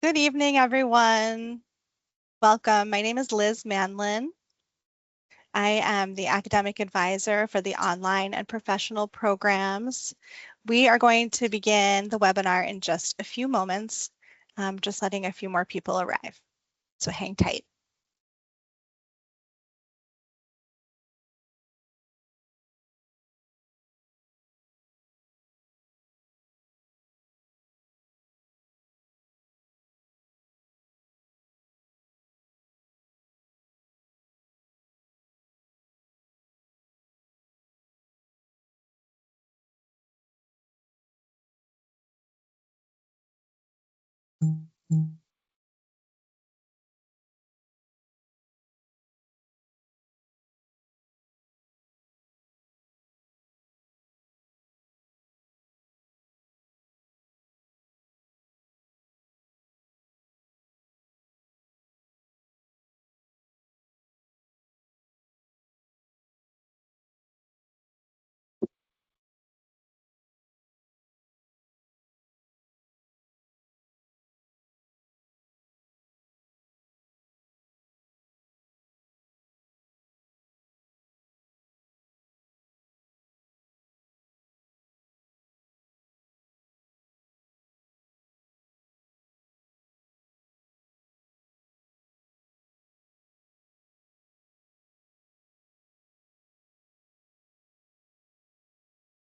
Good evening, everyone. Welcome. My name is Liz Manlin. I am the academic advisor for the online and professional programs. We are going to begin the webinar in just a few moments, just letting a few more people arrive. So hang tight.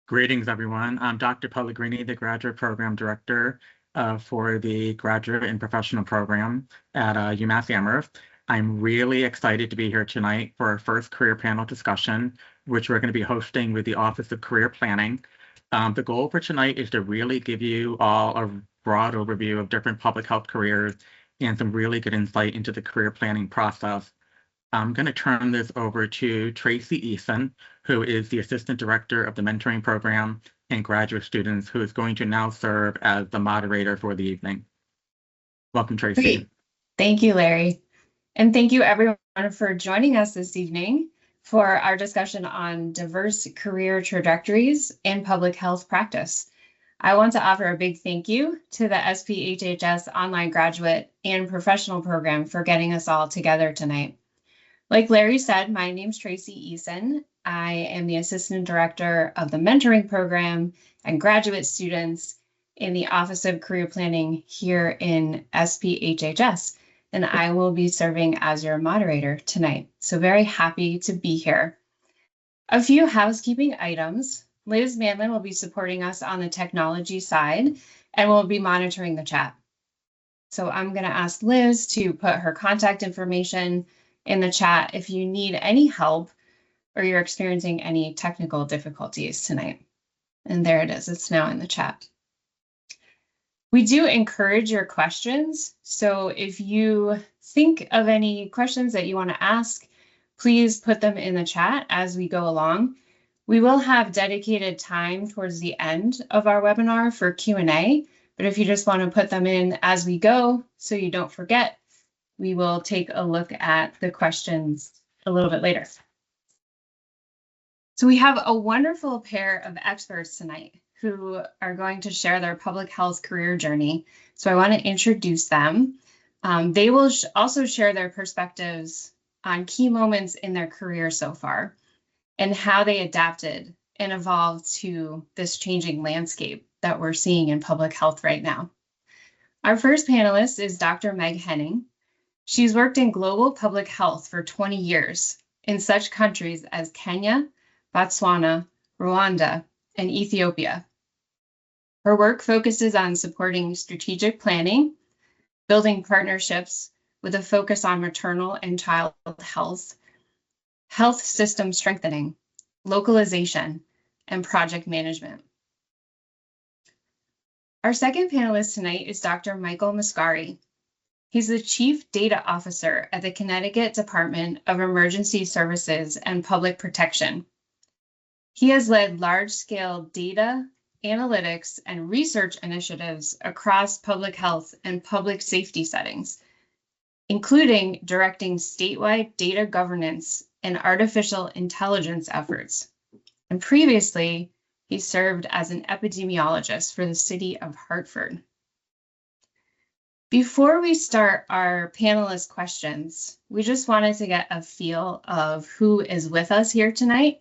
Greetings, everyone. I'm Dr. Pellegrini, the Graduate Program Director for the Graduate and Professional Program at UMass Amherst. I'm really excited to be here tonight for our first career panel discussion, which we're going to be hosting with the Office of Career Planning. The goal for tonight is to really give you all a broad overview of different public health careers and some really good insight into the career planning process. I'm going to turn this over to Tracy Eason, who is the Assistant Director of the Mentoring Program and Graduate Students, who is going to now serve as the moderator for the evening. Welcome, Tracy. Great. Thank you, Larry. And thank you, everyone, for joining us this evening for our discussion on diverse career trajectories in public health practice. I want to offer a big thank you to the SPHHS Online Graduate and Professional Program for getting us all together tonight. Like Larry said, my name's Tracy Eason. I am the Assistant Director of the Mentoring Program and Graduate Students in the Office of Career Planning here in SPHHS, and I will be serving as your moderator tonight. So very happy to be here. A few housekeeping items. Liz Manlin will be supporting us on the technology side and will be monitoring the chat. So I'm going to ask Liz to put her contact information in the chat if you need any help or you're experiencing any technical difficulties tonight. And there it is, it's now in the chat. We do encourage your questions. So if you think of any questions that you want to ask, please put them in the chat as we go along. We will have dedicated time towards the end of our webinar for Q&A, but if you just want to put them in as we go so you don't forget, we will take a look at the questions a little bit later. So we have a wonderful pair of experts tonight who are going to share their public health career journey. So I want to introduce them. They will also share their perspectives on key moments in their career so far and how they adapted and evolved to this changing landscape that we're seeing in public health right now. Our first panelist is Dr. Meg Henning. She's worked in global public health for 20 years in such countries as Kenya, Botswana, Rwanda, and Ethiopia. Her work focuses on supporting strategic planning, building partnerships with a focus on maternal and child health, health system strengthening, localization, and project management. Our second panelist tonight is Dr. Michael Mascari. He's the Chief Data Officer at the Connecticut Department of Emergency Services and Public Protection. He has led large-scale data, analytics, and research initiatives across public health and public safety settings, including directing statewide data governance and artificial intelligence efforts. And previously, he served as an epidemiologist for the city of Hartford. Before we start our panelist questions, we just wanted to get a feel of who is with us here tonight.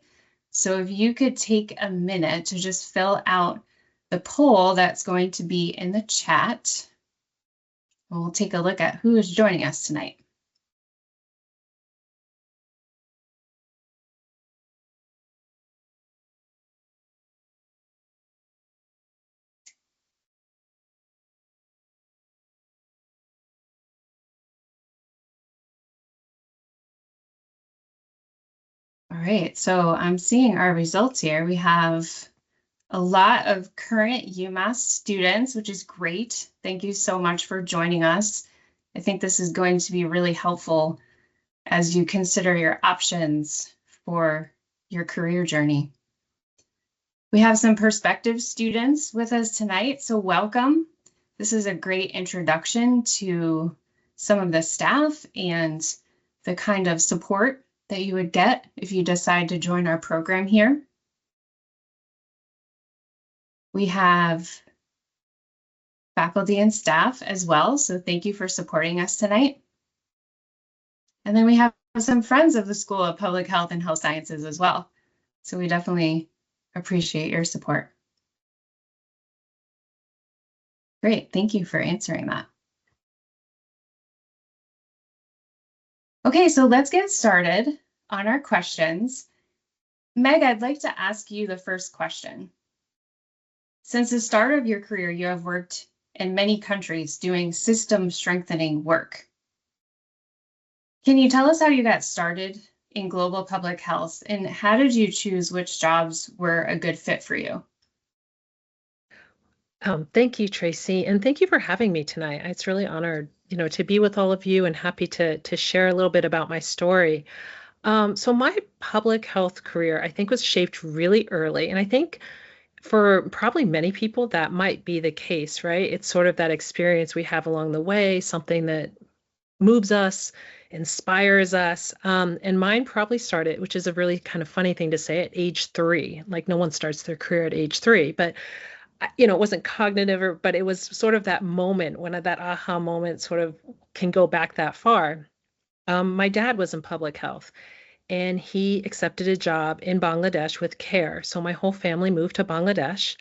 So if you could take a minute to just fill out the poll that's going to be in the chat, we'll take a look at who is joining us tonight. All right, so I'm seeing our results here. We have a lot of current UMass students, which is great. Thank you so much for joining us. I think this is going to be really helpful as you consider your options for your career journey. We have some prospective students with us tonight, so welcome. This is a great introduction to some of the staff and the kind of support that you would get if you decide to join our program here. We have faculty and staff as well, so thank you for supporting us tonight. And then we have some friends of the School of Public Health and Health Sciences as well. So we definitely appreciate your support. Great, thank you for answering that. Okay, so let's get started on our questions. Meg, I'd like to ask you the first question. Since the start of your career, you have worked in many countries doing system strengthening work. Can you tell us how you got started in global public health, and how did you choose which jobs were a good fit for you? Thank you, Tracy, and thank you for having me tonight. It's really honored, to be with all of you and happy to share a little bit about my story. So my public health career, I think, was shaped really early, and I think for probably many people that might be the case, right? It's sort of that experience we have along the way, something that moves us, inspires us. And mine probably started, which is a really kind of funny thing to say, at age 3. Like no one starts their career at age 3, but it wasn't cognitive, but it was sort of that moment when that aha moment sort of can go back that far. My dad was in public health and he accepted a job in Bangladesh with CARE. So my whole family moved to Bangladesh.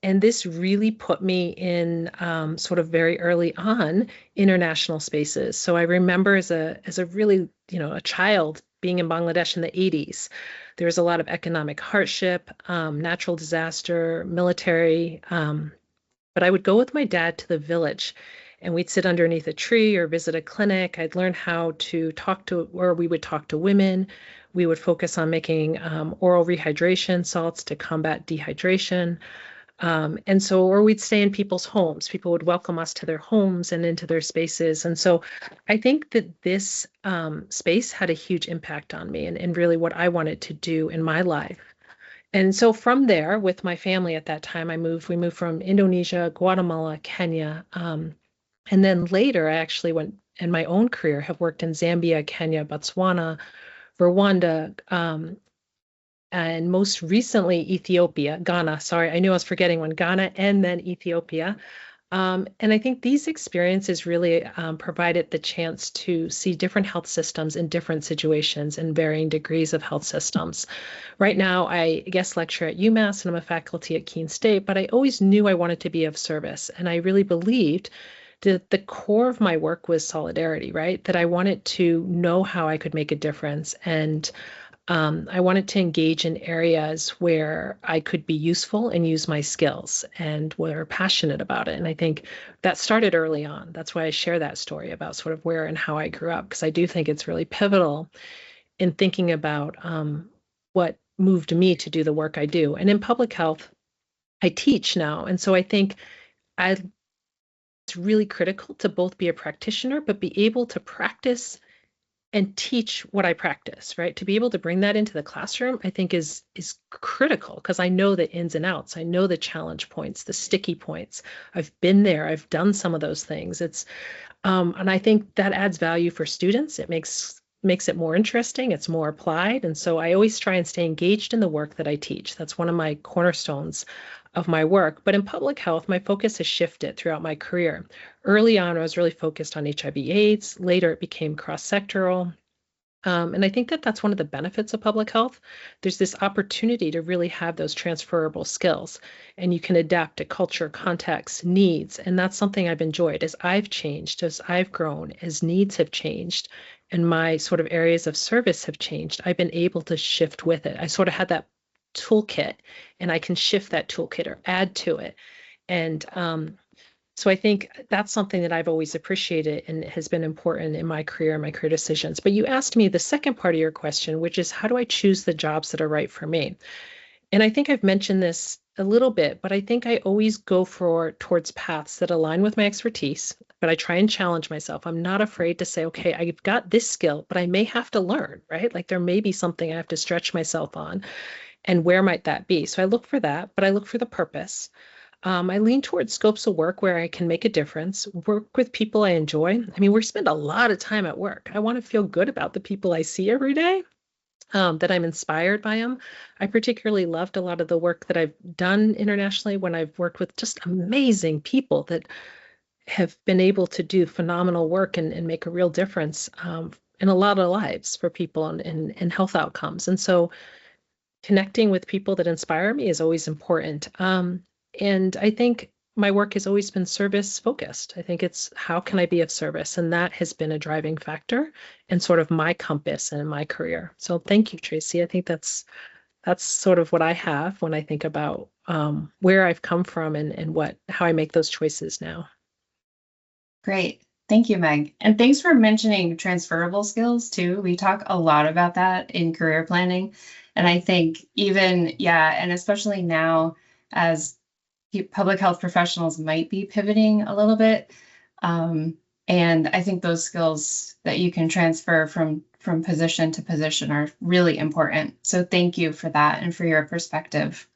And this really put me in sort of very early on international spaces. So I remember as a really, a child being in Bangladesh in the 80s. There was a lot of economic hardship, natural disaster, military. But I would go with my dad to the village and we'd sit underneath a tree or visit a clinic. I'd learn how to talk to, or we would talk to women. We would focus on making oral rehydration salts to combat dehydration. Or we'd stay in people's homes. People would welcome us to their homes and into their spaces. And so I think that this space had a huge impact on me and really what I wanted to do in my life. And so from there, with my family at that time, we moved from Indonesia, Guatemala, Kenya. And then later, I actually went in my own career, have worked in Zambia, Kenya, Botswana, Rwanda, and most recently Ghana. Sorry, I knew I was forgetting one, Ghana and then Ethiopia. And I think these experiences really provided the chance to see different health systems in different situations and varying degrees of health systems. Right now, I guest lecture at UMass and I'm a faculty at Keene State, but I always knew I wanted to be of service. And I really believed that the core of my work was solidarity, right? That I wanted to know how I could make a difference. And I wanted to engage in areas where I could be useful and use my skills and were passionate about it. And I think that started early on. That's why I share that story about sort of where and how I grew up, because I do think it's really pivotal in thinking about what moved me to do the work I do. And in public health, I teach now. And so I think it's really critical to both be a practitioner, but be able to practice and teach what I practice, right? To be able to bring that into the classroom, I think is critical because I know the ins and outs. I know the challenge points, the sticky points. I've been there. I've done some of those things. And I think that adds value for students. It makes makes it more interesting. It's more applied. And so I always try and stay engaged in the work that I teach. That's one of my cornerstones of my work. But in public health, my focus has shifted throughout my career. Early on, I was really focused on HIV/AIDS. Later, it became cross-sectoral. And I think that that's one of the benefits of public health. There's this opportunity to really have those transferable skills, and you can adapt to culture, context, needs. And that's something I've enjoyed as I've changed, as I've grown, as needs have changed, and my sort of areas of service have changed. I've been able to shift with it. I sort of had that toolkit, and I can shift that toolkit or add to it. And so I think that's something that I've always appreciated and has been important in my career and my career decisions. But you asked me the second part of your question, which is how do I choose the jobs that are right for me? And I think I've mentioned this a little bit, but I think I always go towards paths that align with my expertise, but I try and challenge myself. I'm not afraid to say, okay, I've got this skill, but I may have to learn, right? Like there may be something I have to stretch myself on, and where might that be? So I look for that, but I look for the purpose. I lean towards scopes of work where I can make a difference, work with people I enjoy. I mean, we spend a lot of time at work. I want to feel good about the people I see every day, that I'm inspired by them. I particularly loved a lot of the work that I've done internationally when I've worked with just amazing people that have been able to do phenomenal work and make a real difference in a lot of lives for people and health outcomes. And so connecting with people that inspire me is always important. And I think my work has always been service focused. I think it's how can I be of service? And that has been a driving factor and sort of my compass in my career. So thank you, Tracy. I think that's sort of what I have when I think about where I've come from and how I make those choices now. Great. Thank you, Meg. And thanks for mentioning transferable skills too. We talk a lot about that in career planning. And I think even, yeah, and especially now as public health professionals might be pivoting a little bit. And I think those skills that you can transfer from position to position are really important. So thank you for that and for your perspective.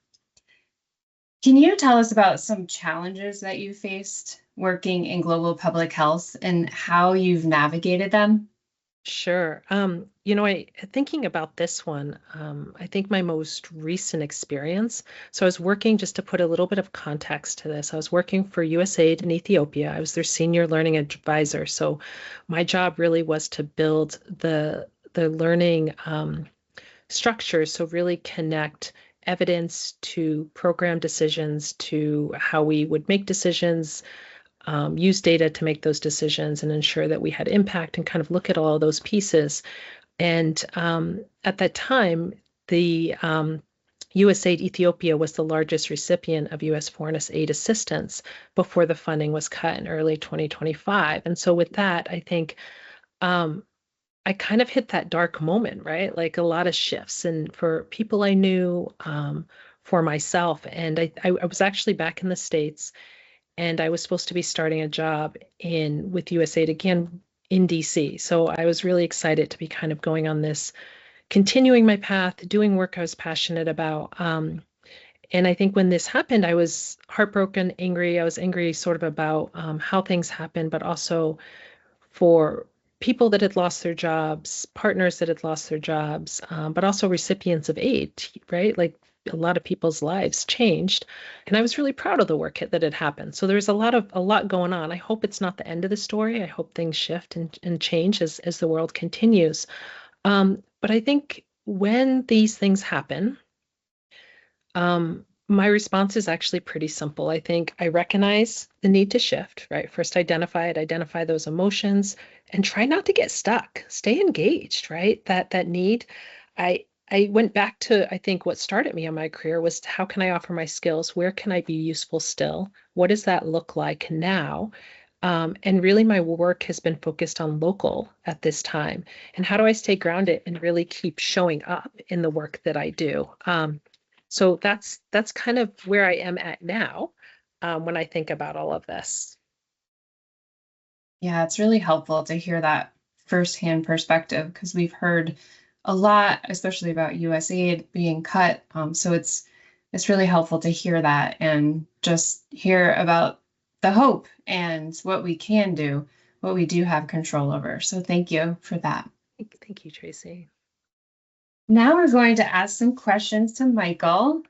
Can you tell us about some challenges that you faced working in global public health and how you've navigated them? Sure. Thinking about this one, I think my most recent experience. So I was working, just to put a little bit of context to this, I was working for USAID in Ethiopia. I was their senior learning advisor. So my job really was to build the learning structures. So really connect evidence to program decisions, to how we would make decisions, use data to make those decisions and ensure that we had impact and kind of look at all of those pieces. And at that time, the USAID Ethiopia was the largest recipient of U.S. foreign aid assistance before the funding was cut in early 2025. And so with that, I think I kind of hit that dark moment, right? Like a lot of shifts. And for people I knew, for myself, and I was actually back in the States, and I was supposed to be starting a job with USAID again in DC. So I was really excited to be kind of going on this, continuing my path, doing work I was passionate about. And I think when this happened, I was heartbroken, angry. I was angry sort of about how things happened, but also for people that had lost their jobs, partners that had lost their jobs, but also recipients of aid, right? Like a lot of people's lives changed. And I was really proud of the work that had happened. So there's a lot going on. I hope it's not the end of the story. I hope things shift and change as the world continues. But I think when these things happen, my response is actually pretty simple. I think I recognize the need to shift, right? First, identify those emotions, and try not to get stuck. Stay engaged, right? That need. I went back to, I think what started me on my career was how can I offer my skills? Where can I be useful still? What does that look like now? And really, my work has been focused on local at this time. And how do I stay grounded and really keep showing up in the work that I do? So that's kind of where I am at now when I think about all of this. Yeah, it's really helpful to hear that firsthand perspective because we've heard a lot, especially about USAID being cut. So it's really helpful to hear that and just hear about the hope and what we can do, what we do have control over. So thank you for that. Thank you, Tracy. Now we're going to ask some questions to Michael.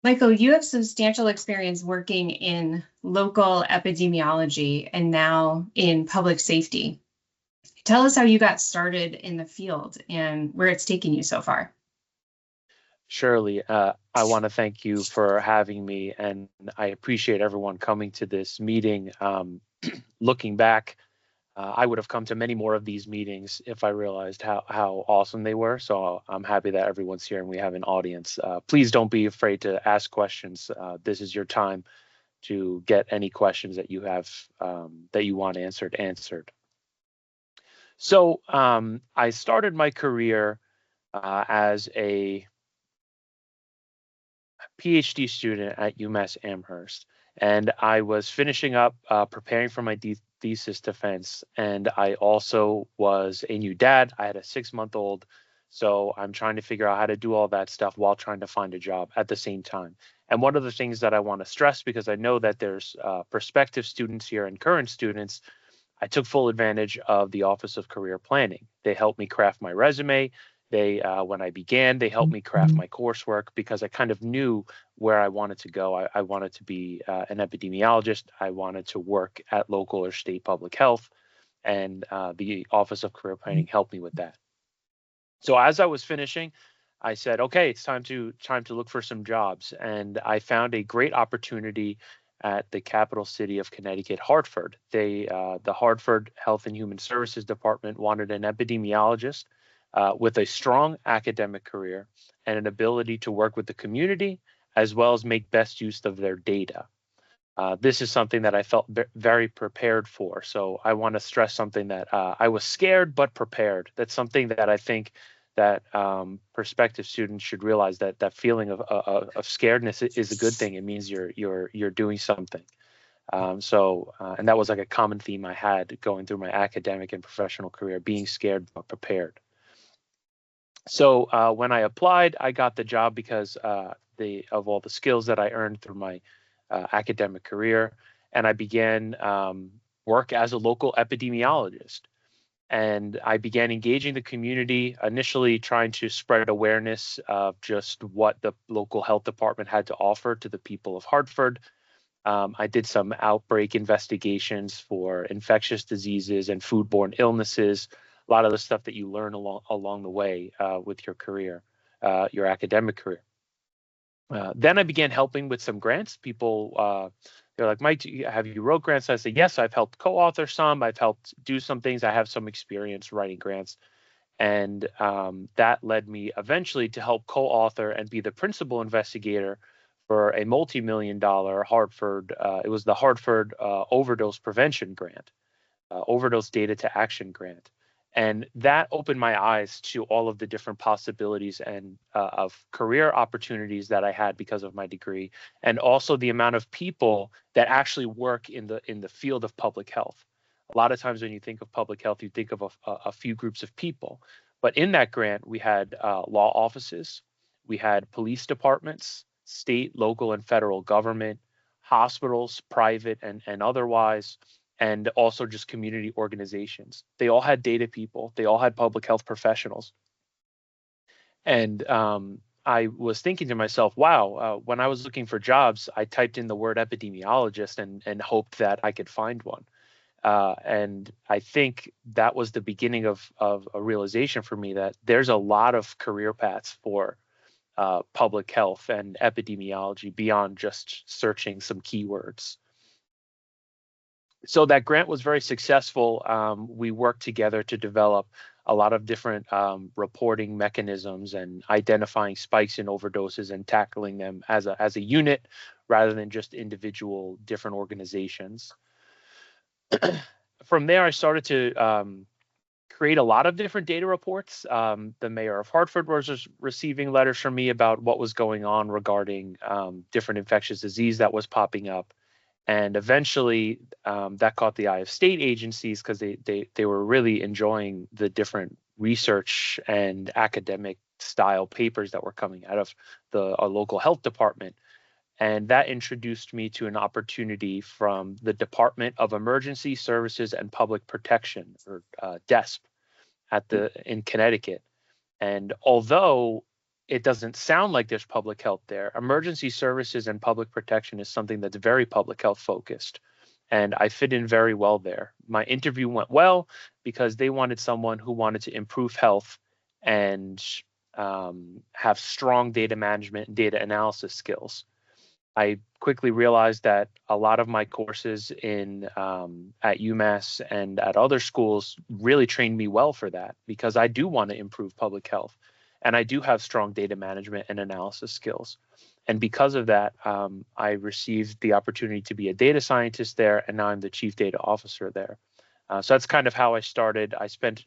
Michael, you have substantial experience working in local epidemiology and now in public safety. Tell us how you got started in the field and where it's taken you so far. Surely, I want to thank you for having me, and I appreciate everyone coming to this meeting. Looking back, I would have come to many more of these meetings if I realized how awesome they were. So I'm happy that everyone's here and we have an audience. Please don't be afraid to ask questions. This is your time to get any questions that you have that you want answered. So I started my career as a PhD student at UMass Amherst, and I was finishing up preparing for my thesis defense, and I also was a new dad. I had a 6-month-old, so I'm trying to figure out how to do all that stuff while trying to find a job at the same time. And one of the things that I want to stress, because I know that there's prospective students here and current students, I took full advantage of the Office of Career Planning. They helped me craft my resume. When I began, they helped me craft my coursework because I kind of knew where I wanted to go. I wanted to be an epidemiologist. I wanted to work at local or state public health, and the Office of Career Planning helped me with that. So as I was finishing, I said, okay, it's time to look for some jobs, and I found a great opportunity at the capital city of Connecticut, Hartford. The Hartford Health and Human Services Department wanted an epidemiologist with a strong academic career and an ability to work with the community as well as make best use of their data. This is something that I felt very prepared for. So I want to stress something that I was scared but prepared. That's something that I think that prospective students should realize, that that feeling of scaredness is a good thing. It means you're doing something. And that was like a common theme I had going through my academic and professional career: being scared but prepared. So when I applied, I got the job because of all the skills that I earned through my academic career, and I began work as a local epidemiologist. And I began engaging the community, initially trying to spread awareness of just what the local health department had to offer to the people of Hartford. I did some outbreak investigations for infectious diseases and foodborne illnesses, a lot of the stuff that you learn along the way with your career, your academic career. Then I began helping with some grants. People, they're like, Mike, have you wrote grants? I said, yes, I've helped co-author some. I've helped do some things. I have some experience writing grants. And that led me eventually to help co-author and be the principal investigator for a multi-million-dollar Hartford. It was the Hartford Overdose Prevention Grant, Overdose Data to Action Grant. And that opened my eyes to all of the different possibilities and of career opportunities that I had because of my degree, and also the amount of people that actually work in the field of public health. A lot of times when you think of public health, you think of a few groups of people. But in that grant, we had law offices, we had police departments, state, local, and federal government, hospitals, private and otherwise, and also just community organizations. They all had data people. They all had public health professionals. And I was thinking to myself, wow, when I was looking for jobs, I typed in the word epidemiologist and hoped that I could find one. And I think that was the beginning of a realization for me that there's a lot of career paths for public health and epidemiology beyond just searching some keywords. So that grant was very successful. We worked together to develop a lot of different reporting mechanisms and identifying spikes in overdoses and tackling them as a unit rather than just individual different organizations. From there, I started to create a lot of different data reports. The mayor of Hartford was receiving letters from me about what was going on regarding different infectious disease that was popping up. And eventually that caught the eye of state agencies because they were really enjoying the different research and academic style papers that were coming out of our local health department. And that introduced me to an opportunity from the Department of Emergency Services and Public Protection, or DESP, in Connecticut. And although it doesn't sound like there's public health there, emergency services and public protection is something that's very public health focused. And I fit in very well there. My interview went well because they wanted someone who wanted to improve health and have strong data management and data analysis skills. I quickly realized that a lot of my courses at UMass and at other schools really trained me well for that, because I do want to improve public health, and I do have strong data management and analysis skills. And because of that, I received the opportunity to be a data scientist there, and now I'm the chief data officer there. So that's kind of how I started. I spent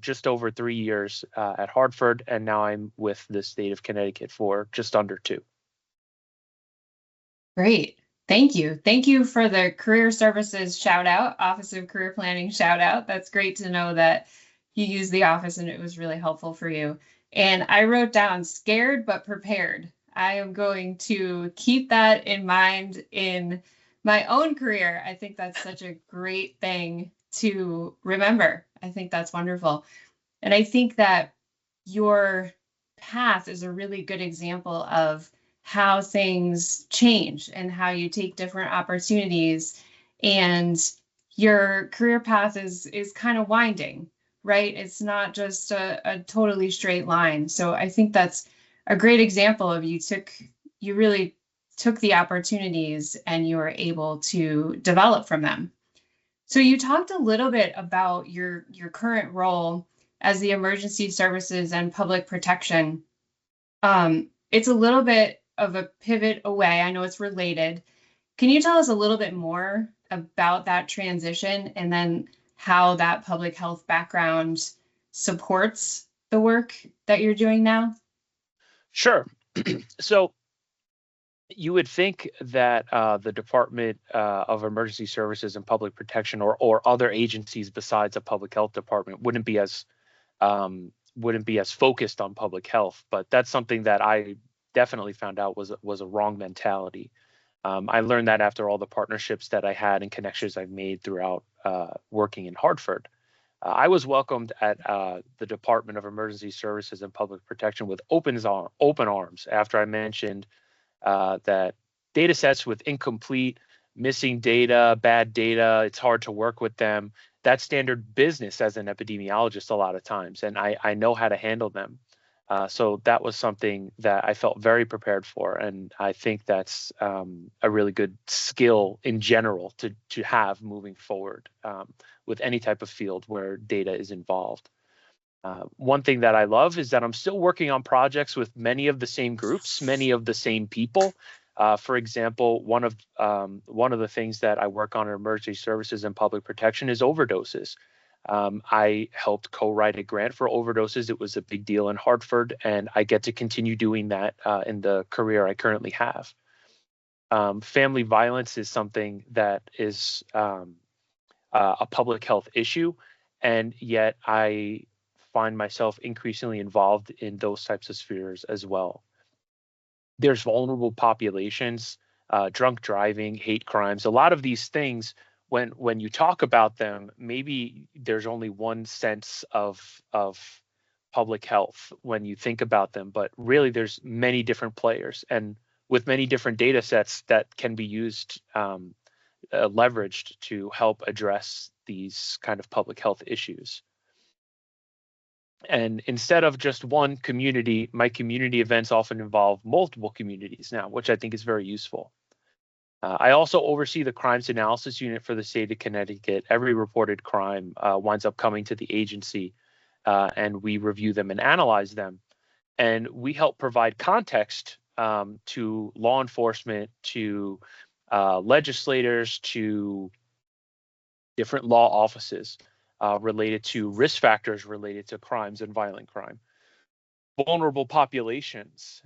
just over 3 years at Hartford, and now I'm with the state of Connecticut for just under 2. Great. Thank you. Thank you for the Career Services shout out, Office of Career Planning shout out. That's great to know that you used the office and it was really helpful for you. And I wrote down scared but prepared. I am going to keep that in mind in my own career. I think that's such a great thing to remember. I think that's wonderful. And I think that your path is a really good example of how things change and how you take different opportunities, and your career path is kind of winding, right? It's not just a totally straight line. So I think that's a great example of you really took the opportunities and you were able to develop from them. So you talked a little bit about your current role as the Emergency Services and Public Protection. It's a little bit of a pivot away. I know it's related. Can you tell us a little bit more about that transition and then how that public health background supports the work that you're doing now? Sure. So you would think that the Department of Emergency Services and Public Protection, or other agencies besides a public health department, wouldn't be as focused on public health. But that's something that I definitely found out was a wrong mentality. I learned that after all the partnerships that I had and connections I've made throughout working in Hartford. I was welcomed at the Department of Emergency Services and Public Protection with open arms after I mentioned that data sets with incomplete, missing data, bad data, it's hard to work with them. That's standard business as an epidemiologist a lot of times, and I know how to handle them. So that was something that I felt very prepared for, and I think that's a really good skill in general to have moving forward with any type of field where data is involved. One thing that I love is that I'm still working on projects with many of the same groups, many of the same people. For example, one of the things that I work on in emergency services and public protection is overdoses. I helped co-write a grant for overdoses. It was a big deal in Hartford, and I get to continue doing that in the career I currently have. Family violence is something that is a public health issue, and yet I find myself increasingly involved in those types of spheres as well. There's vulnerable populations, drunk driving, hate crimes, a lot of these things. When you talk about them, maybe there's only one sense of public health when you think about them, but really there's many different players, and with many different data sets that can be used, leveraged to help address these kind of public health issues. And instead of just one community, my community events often involve multiple communities now, which I think is very useful. I also oversee the crimes analysis unit for the state of Connecticut. Every reported crime winds up coming to the agency, and we review them and analyze them. And we help provide context to law enforcement, to legislators, to different law offices related to risk factors related to crimes and violent crime. Vulnerable populations,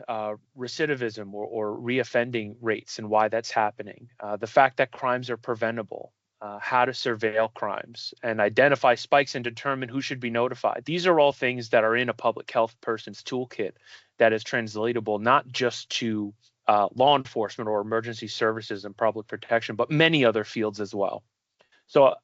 recidivism or reoffending rates and why that's happening, the fact that crimes are preventable, how to surveil crimes and identify spikes and determine who should be notified. These are all things that are in a public health person's toolkit that is translatable not just to law enforcement or emergency services and public protection, but many other fields as well. So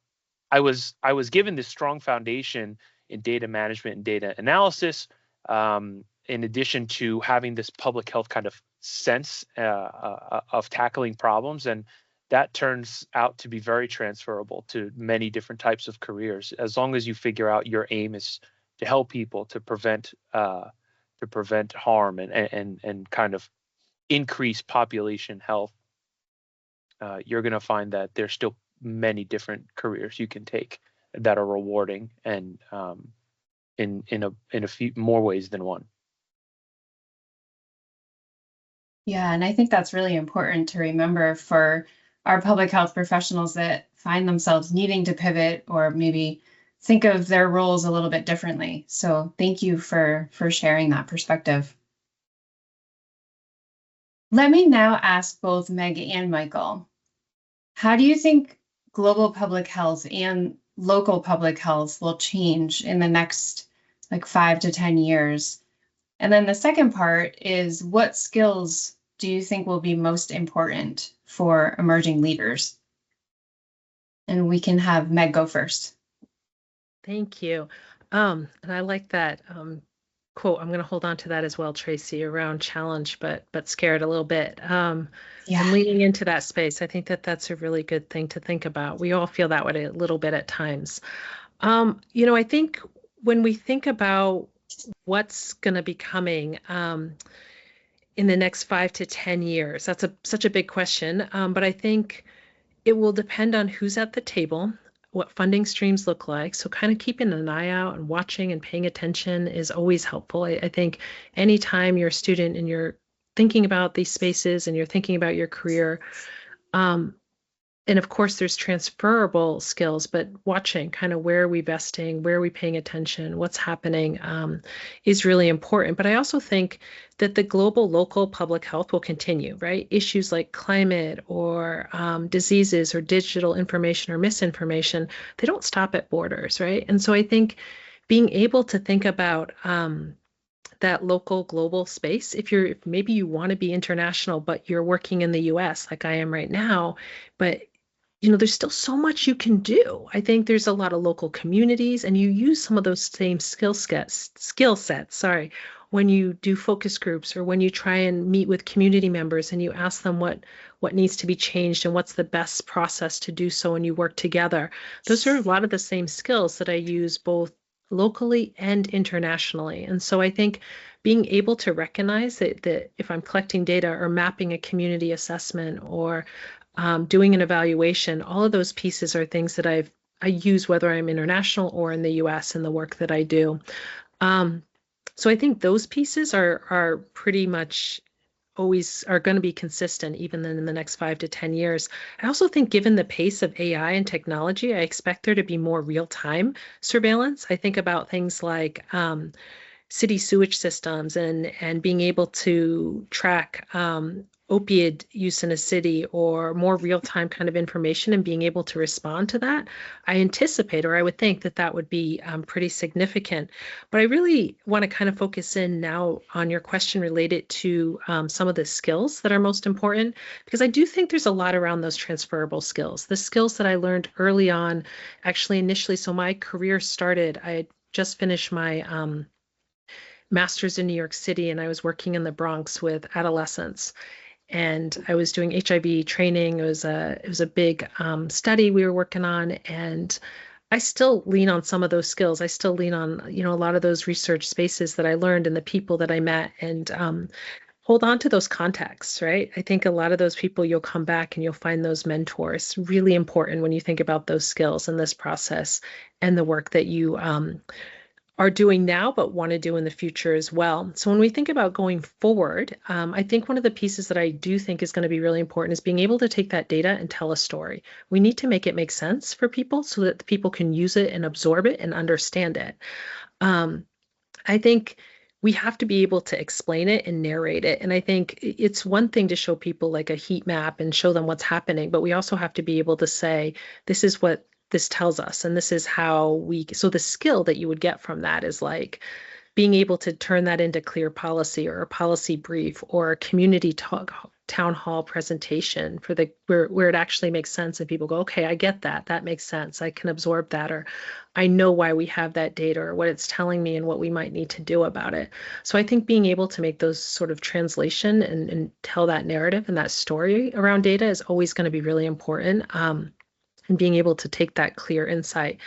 I was given this strong foundation in data management and data analysis, in addition to having this public health kind of sense of tackling problems, and that turns out to be very transferable to many different types of careers, as long as you figure out your aim is to help people to prevent harm and kind of increase population health. You're going to find that there's still many different careers you can take that are rewarding, and in a few more ways than one. Yeah, and I think that's really important to remember for our public health professionals that find themselves needing to pivot or maybe think of their roles a little bit differently. So thank you for sharing that perspective. Let me now ask both Meg and Michael, how do you think global public health and local public health will change in the next 5 to 10 years? And then the second part is, what skills do you think will be most important for emerging leaders? And we can have Meg go first. Thank you. And I like that quote. I'm going to hold on to that as well, Tracy, around challenge, but scared a little bit. And leaning into that space, I think that that's a really good thing to think about. We all feel that way a little bit at times. I think when we think about what's going to be coming in the next 5 to 10 years, that's such a big question. But I think it will depend on who's at the table, what funding streams look like. So kind of keeping an eye out and watching and paying attention is always helpful. I think anytime you're a student and you're thinking about these spaces and you're thinking about your career, and of course there's transferable skills, but watching kind of where are we vesting, where are we paying attention, what's happening is really important. But I also think that the global local public health will continue, right? Issues like climate or diseases or digital information or misinformation, they don't stop at borders, right? And so I think being able to think about that local global space, if maybe you want to be international, but you're working in the US like I am right now, but there's still so much you can do. I think there's a lot of local communities, and you use some of those same skill sets, when you do focus groups or when you try and meet with community members and you ask them what needs to be changed and what's the best process to do so, and you work together. Those are a lot of the same skills that I use both locally and internationally. And so I think being able to recognize that if I'm collecting data or mapping a community assessment or doing an evaluation, all of those pieces are things that I use whether I'm international or in the US in the work that I do. So I think those pieces are pretty much always are going to be consistent even in the next 5 to 10 years. I also think given the pace of AI and technology, I expect there to be more real-time surveillance. I think about things like city sewage systems and being able to track opioid use in a city or more real-time kind of information and being able to respond to that. I anticipate, or I would think that would be pretty significant. But I really want to kind of focus in now on your question related to some of the skills that are most important, because I do think there's a lot around those transferable skills, the skills that I learned early on, actually initially. So my career started, I had just finished my master's in New York City, and I was working in the Bronx with adolescents. And I was doing HIV training. It was a big study we were working on, and I still lean on some of those skills. I still lean on a lot of those research spaces that I learned and the people that I met, and hold on to those contacts, right? I think a lot of those people, you'll come back and you'll find those mentors. Really important when you think about those skills and this process and the work that you are doing now, but want to do in the future as well. So when we think about going forward, I think one of the pieces that I do think is going to be really important is being able to take that data and tell a story. We need to make it make sense for people so that the people can use it and absorb it and understand it. I think we have to be able to explain it and narrate it. And I think it's one thing to show people like a heat map and show them what's happening, but we also have to be able to say, this is what this tells us, and this is how so the skill that you would get from that is like being able to turn that into clear policy or a policy brief or a community town hall presentation for the where it actually makes sense and people go, okay, I get that. That makes sense. I can absorb that, or I know why we have that data or what it's telling me and what we might need to do about it. So I think being able to make those sort of translation and tell that narrative and that story around data is always going to be really important. And being able to take that clear insight.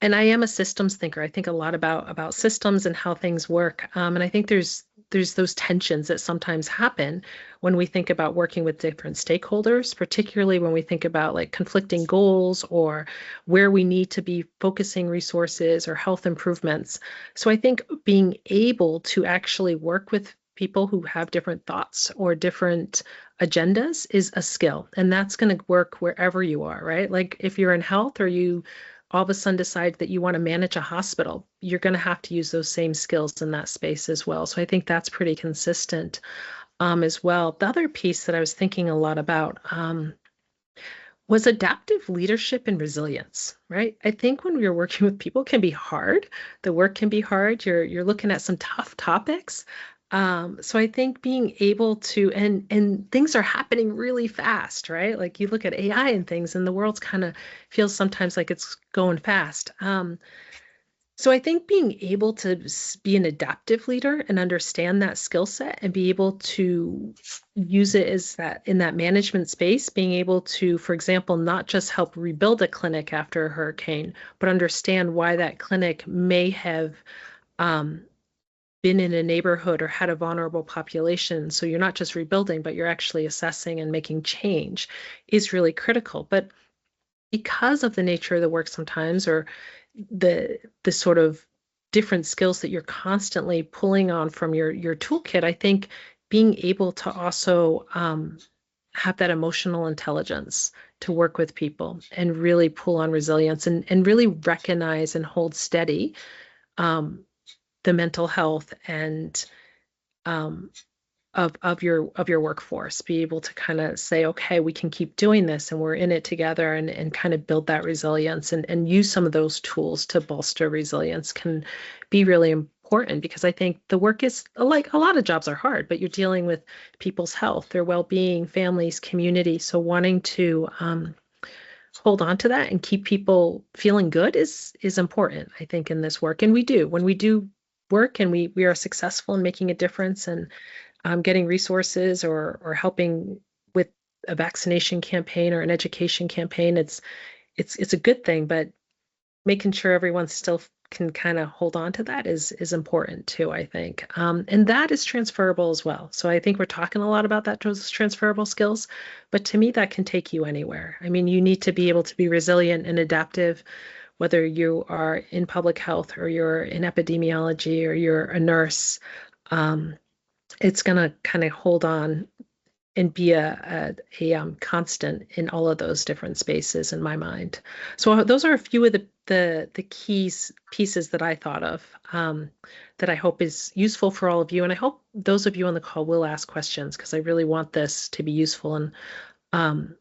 And I am a systems thinker. I think a lot about systems and how things work. And I think there's those tensions that sometimes happen when we think about working with different stakeholders, particularly when we think about like conflicting goals or where we need to be focusing resources or health improvements. So I think being able to actually work with people who have different thoughts or different agendas is a skill. And that's going to work wherever you are, right? Like if you're in health or you all of a sudden decide that you want to manage a hospital, you're going to have to use those same skills in that space as well. So I think that's pretty consistent as well. The other piece that I was thinking a lot about was adaptive leadership and resilience, right? I think when we're working with people, it can be hard. The work can be hard. You're looking at some tough topics. So I think being able to and things are happening really fast, right? Like you look at AI and things, and the world's kind of feels sometimes like it's going fast. So I think being able to be an adaptive leader and understand that skill set and be able to use it as that in that management space, being able to, for example, not just help rebuild a clinic after a hurricane, but understand why that clinic may have been in a neighborhood or had a vulnerable population. So you're not just rebuilding, but you're actually assessing and making change is really critical. But because of the nature of the work sometimes, or the sort of different skills that you're constantly pulling on from your toolkit, I think being able to also have that emotional intelligence to work with people and really pull on resilience and really recognize and hold steady the mental health and um, of your workforce, be able to kind of say, okay, we can keep doing this and we're in it together, and kind of build that resilience and use some of those tools to bolster resilience can be really important, because I think the work is like a lot of jobs are hard, but you're dealing with people's health, their well-being, families, community. So wanting to hold on to that and keep people feeling good is important, I think, in this work. And we do, when we do work and we are successful in making a difference and getting resources or helping with a vaccination campaign or an education campaign, it's a good thing, but making sure everyone still can kind of hold on to that is important too, I think. And that is transferable as well. So I think we're talking a lot about that, those transferable skills, but to me, that can take you anywhere. I mean, you need to be able to be resilient and adaptive, whether you are in public health or you're in epidemiology or you're a nurse. It's going to kind of hold on and be a constant in all of those different spaces in my mind. So those are a few of the keys pieces that I thought of that I hope is useful for all of you. And I hope those of you on the call will ask questions, because I really want this to be useful. And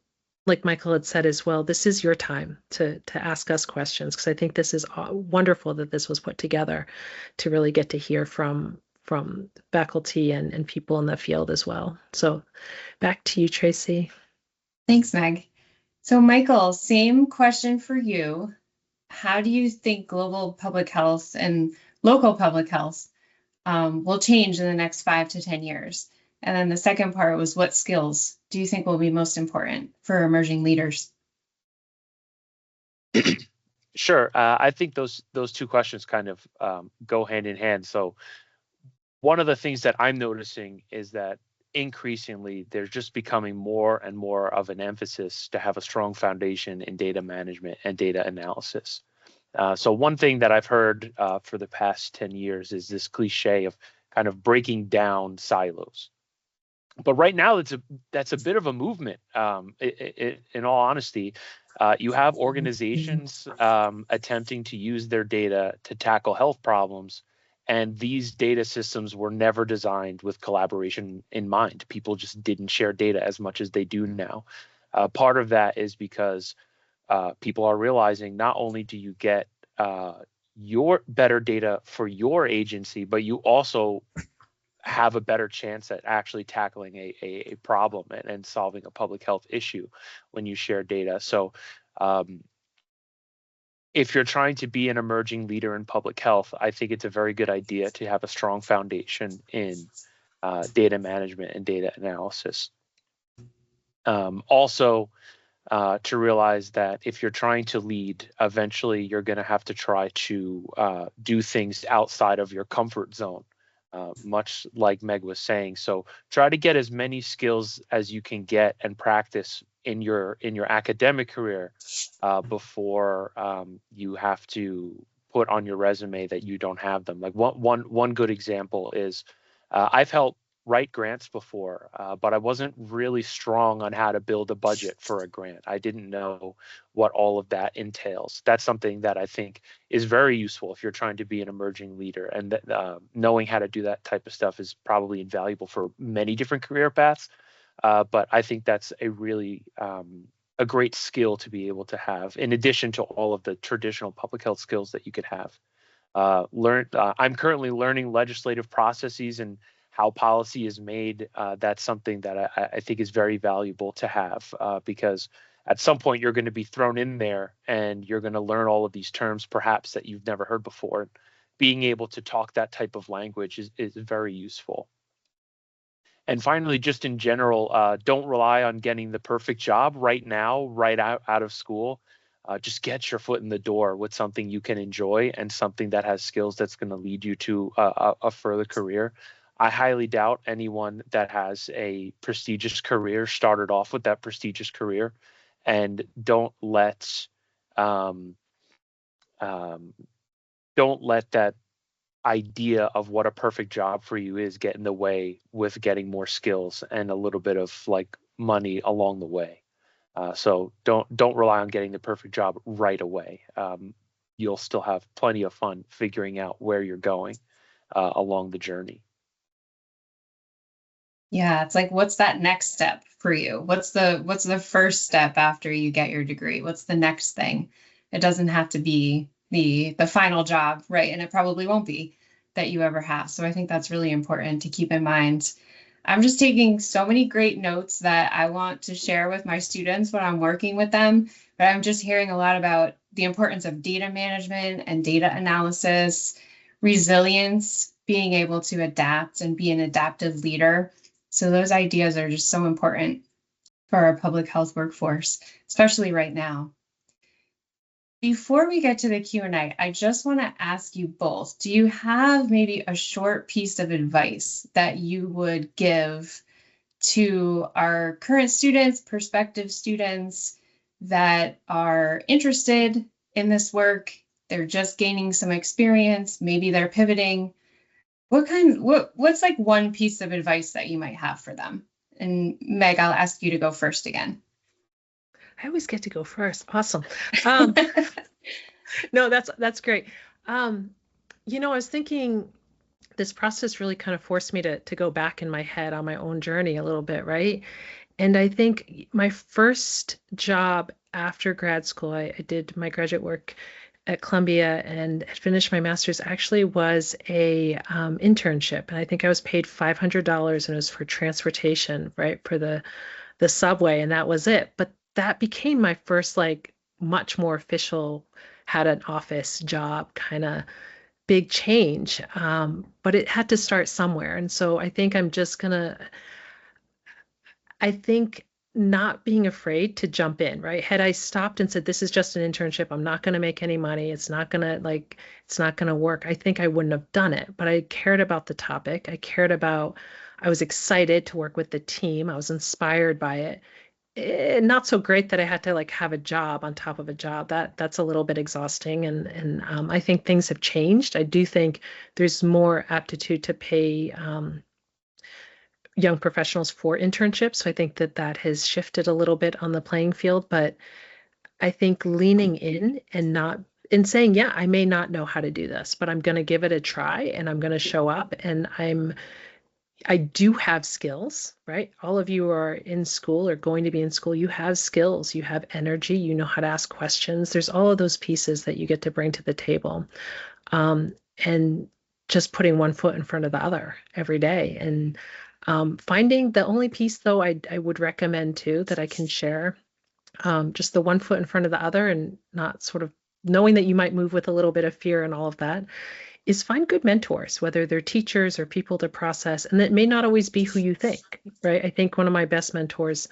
like Michael had said as well, this is your time to ask us questions, because I think this is wonderful that this was put together to really get to hear from faculty and people in the field as well. So back to you, Tracy. Thanks, Meg. So Michael, same question for you. How do you think global public health and local public health will change in the next 5 to 10 years? And then the second part was, what skills do you think will be most important for emerging leaders? Sure. I think those two questions kind of go hand in hand. So one of the things that I'm noticing is that increasingly there's just becoming more and more of an emphasis to have a strong foundation in data management and data analysis. So one thing that I've heard for the past 10 years is this cliche of kind of breaking down silos. But right now, that's a bit of a movement. In all honesty, you have organizations attempting to use their data to tackle health problems, and these data systems were never designed with collaboration in mind. People just didn't share data as much as they do now. Part of that is because people are realizing not only do you get your better data for your agency, but you also have a better chance at actually tackling a problem and solving a public health issue when you share data. So if you're trying to be an emerging leader in public health, I think it's a very good idea to have a strong foundation in data management and data analysis. Also, to realize that if you're trying to lead, eventually you're going to have to try to do things outside of your comfort zone, much like Meg was saying. So try to get as many skills as you can get and practice in your academic career before you have to put on your resume that you don't have them. Like one good example is I've helped write grants before, but I wasn't really strong on how to build a budget for a grant. I didn't know what all of that entails. That's something that I think is very useful if you're trying to be an emerging leader, and knowing how to do that type of stuff is probably invaluable for many different career paths. But I think that's a really a great skill to be able to have, in addition to all of the traditional public health skills that you could have. I'm currently learning legislative processes and how policy is made. That's something that I think is very valuable to have, because at some point you're going to be thrown in there and you're going to learn all of these terms perhaps that you've never heard before. Being able to talk that type of language is very useful. And finally, just in general, don't rely on getting the perfect job right now, right out of school. Just get your foot in the door with something you can enjoy and something that has skills that's going to lead you to a further career. I highly doubt anyone that has a prestigious career started off with that prestigious career. And um, don't let that idea of what a perfect job for you is get in the way with getting more skills and a little bit of like money along the way. So don't rely on getting the perfect job right away. You'll still have plenty of fun figuring out where you're going along the journey. Yeah, it's like, what's that next step for you? What's the first step after you get your degree? What's the next thing? It doesn't have to be the final job, right? And it probably won't be that you ever have. So I think that's really important to keep in mind. I'm just taking so many great notes that I want to share with my students when I'm working with them. But I'm just hearing a lot about the importance of data management and data analysis, resilience, being able to adapt and be an adaptive leader. So those ideas are just so important for our public health workforce, especially right now. Before we get to the Q&A, I just want to ask you both, do you have maybe a short piece of advice that you would give to our current students, prospective students that are interested in this work? They're just gaining some experience, maybe they're pivoting. What's like one piece of advice that you might have for them? And Meg, I'll ask you to go first again. I always get to go first. Awesome. No, that's great. I was thinking this process really kind of forced me to go back in my head on my own journey a little bit, right? And I think my first job after grad school, I did my graduate work at Columbia and had finished my master's, actually was a internship. And I think I was paid $500 and it was for transportation, right? For the subway, and that was it. But that became my first like much more official, had an office job kind of big change. But it had to start somewhere. And so I think I think not being afraid to jump in, right? Had I stopped and said, this is just an internship, I'm not going to make any money, it's not going to work, I think I wouldn't have done it. But I cared about the topic. I was excited to work with the team. I was inspired by it. Not so great that I had to like have a job on top of a job. That's a little bit exhausting. And I think things have changed. I do think there's more aptitude to pay young professionals for internships. So I think that has shifted a little bit on the playing field. But I think leaning in and saying, yeah, I may not know how to do this, but I'm going to give it a try and I'm going to show up, and I do have skills, right? All of you are in school or going to be in school. You have skills, you have energy, you know how to ask questions. There's all of those pieces that you get to bring to the table. And just putting one foot in front of the other every day. And finding the only piece, though, I would recommend too that I can share, just the one foot in front of the other and not sort of knowing that you might move with a little bit of fear and all of that, is find good mentors, whether they're teachers or people to process. And that may not always be who you think, right? I think one of my best mentors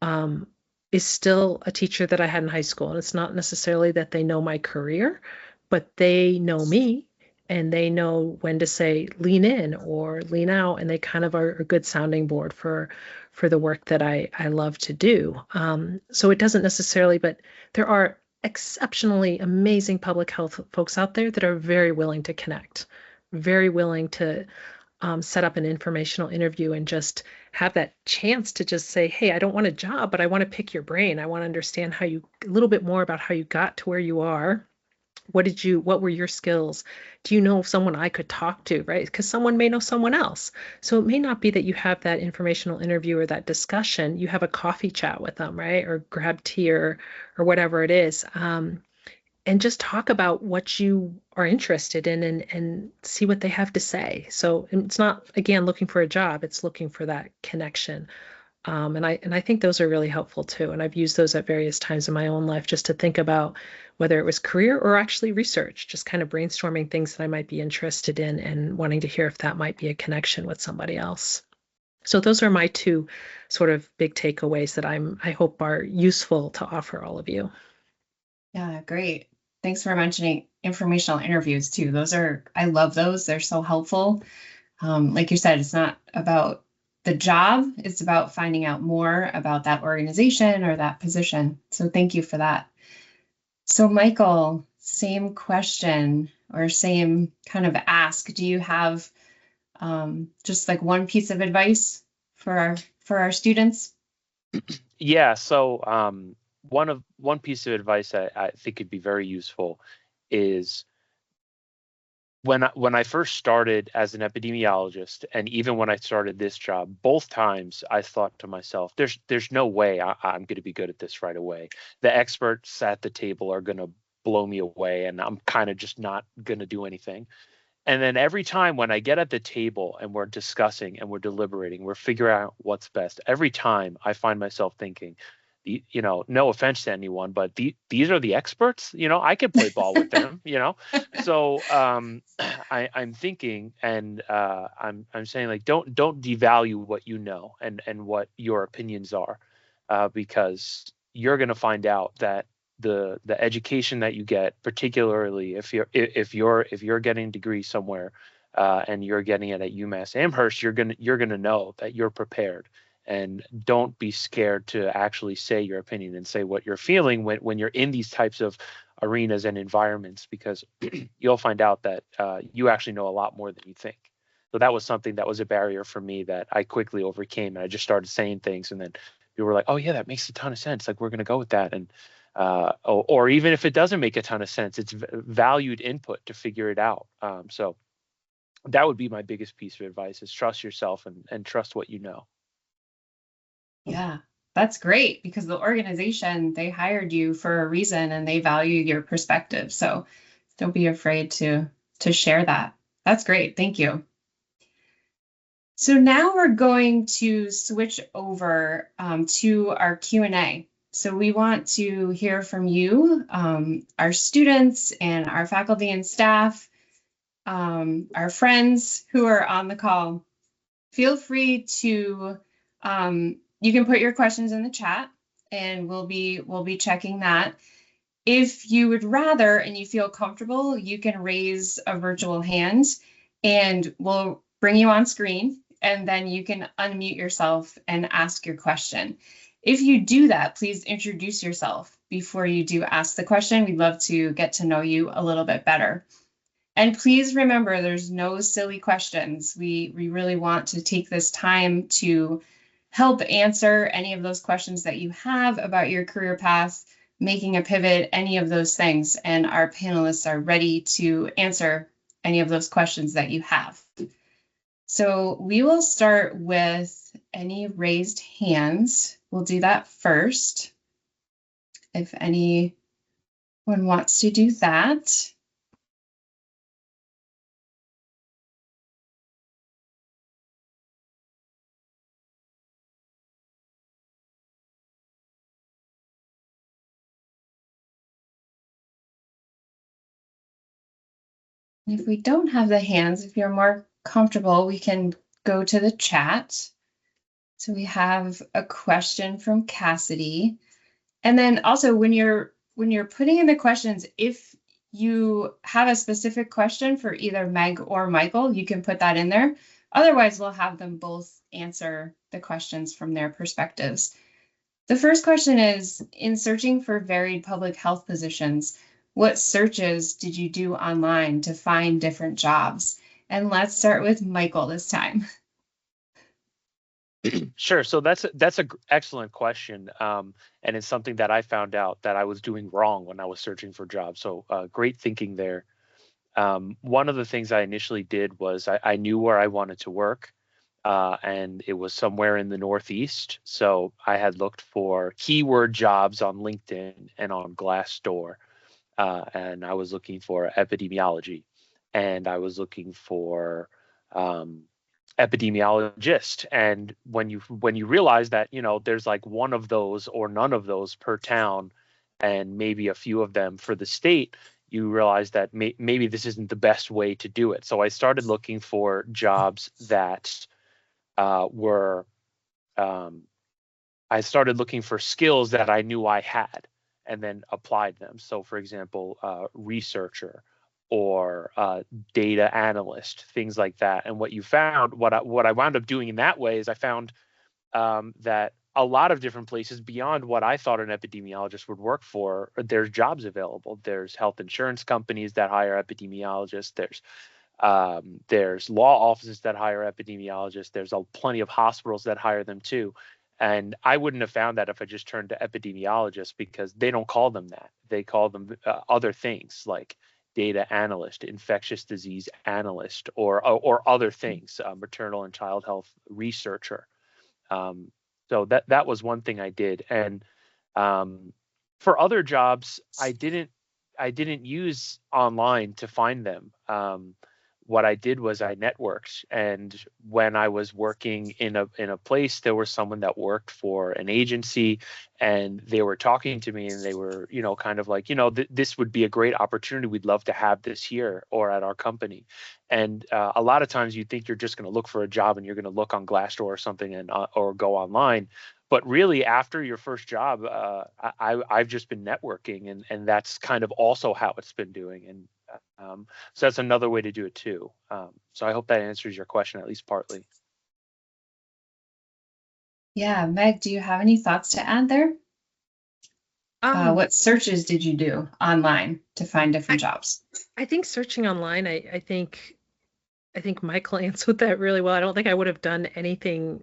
um, is still a teacher that I had in high school. And it's not necessarily that they know my career, but they know me and they know when to say lean in or lean out. And they kind of are a good sounding board for the work that I love to do. So it doesn't necessarily, but there are exceptionally amazing public health folks out there that are very willing to connect, very willing to set up an informational interview and just have that chance to just say, hey, I don't want a job, but I want to pick your brain. I want to understand how you, a little bit more about how you got to where you are. What were your skills? Do you know someone I could talk to, right? Because someone may know someone else. So it may not be that you have that informational interview or that discussion. You have a coffee chat with them, right? Or grab tea or whatever it is. And just talk about what you are interested in and see what they have to say. So it's not, again, looking for a job, it's looking for that connection. And I think those are really helpful too. And I've used those at various times in my own life just to think about whether it was career or actually research, just kind of brainstorming things that I might be interested in and wanting to hear if that might be a connection with somebody else. So those are my two sort of big takeaways that I hope are useful to offer all of you. Yeah, great. Thanks for mentioning informational interviews too. I love those. They're so helpful. Like you said, it's not about the job, it's about finding out more about that organization or that position. So thank you for that. So Michael, same question or same kind of ask. Do you have just like one piece of advice for our students? Yeah. So one piece of advice I think could be very useful is when I first started as an epidemiologist, and even when I started this job, both times I thought to myself, there's no way I'm going to be good at this right away. The experts at the table are going to blow me away, and I'm kind of just not going to do anything. And then every time when I get at the table and we're discussing and we're deliberating, we're figuring out what's best. Every time I find myself thinking, no offense to anyone, but these are the experts. I could play ball with them. So I'm thinking, and I'm saying, like, don't devalue what you know and what your opinions are, because you're going to find out that the education that you get, particularly if you're getting a degree somewhere, and you're getting it at UMass Amherst, you're gonna know that you're prepared, and don't be scared to actually say your opinion and say what you're feeling when you're in these types of arenas and environments, because you'll find out that you actually know a lot more than you think. So that was something that was a barrier for me that I quickly overcame, and I just started saying things, and then people were like, oh yeah, that makes a ton of sense, like we're going to go with that. And or even if it doesn't make a ton of sense, it's valued input to figure it out. So that would be my biggest piece of advice, is trust yourself and trust what you know. Yeah, that's great, because the organization, they hired you for a reason and they value your perspective. So don't be afraid to share that. That's great. Thank you. So now we're going to switch over to our Q&A. So we want to hear from you, our students and our faculty and staff, our friends who are on the call. Feel free to, you can put your questions in the chat and we'll be checking that. If you would rather and you feel comfortable, you can raise a virtual hand and we'll bring you on screen, and then you can unmute yourself and ask your question. If you do that, please introduce yourself before you do ask the question. We'd love to get to know you a little bit better. And please remember, there's no silly questions. We really want to take this time to help answer any of those questions that you have about your career path, making a pivot, any of those things. And our panelists are ready to answer any of those questions that you have. So we will start with any raised hands. We'll do that first, if anyone wants to do that. If we don't have the hands, if you're more comfortable, we can go to the chat. So we have a question from Cassidy. And then also when you're putting in the questions, if you have a specific question for either Meg or Michael, you can put that in there. Otherwise, we'll have them both answer the questions from their perspectives. The first question is, in searching for varied public health positions, what searches did you do online to find different jobs? And let's start with Michael this time. Sure. So that's an excellent question, and it's something that I found out that I was doing wrong when I was searching for jobs. So great thinking there. One of the things I initially did was I knew where I wanted to work, and it was somewhere in the Northeast. So I had looked for keyword jobs on LinkedIn and on Glassdoor, and I was looking for epidemiology, and I was looking for um, epidemiologist. And when you realize that there's like one of those or none of those per town, and maybe a few of them for the state, you realize that maybe this isn't the best way to do it. So I started looking for jobs that were I started looking for skills that I knew I had and then applied them. So, for example, researcher or data analyst, things like that. And what I wound up doing in that way is I found that a lot of different places beyond what I thought an epidemiologist would work for, there's jobs available. There's health insurance companies that hire epidemiologists. There's law offices that hire epidemiologists. There's plenty of hospitals that hire them too. And I wouldn't have found that if I just turned to epidemiologists, because they don't call them that. They call them other things like data analyst, infectious disease analyst, or other things, maternal and child health researcher. Um, so that was one thing I did. And for other jobs, I didn't use online to find them. What I did was I networked, and when I was working in a place, there was someone that worked for an agency, and they were talking to me, and they were kind of like, this would be a great opportunity. We'd love to have this here or at our company. And a lot of times you think you're just going to look for a job and you're going to look on Glassdoor or something and or go online. But really, after your first job, I've just been networking, and that's kind of also how it's been doing. And so that's another way to do it too. So I hope that answers your question, at least partly. Yeah, Meg, do you have any thoughts to add there? What searches did you do online to find different jobs? I think searching online, I think Michael answered that really well. I don't think I would have done anything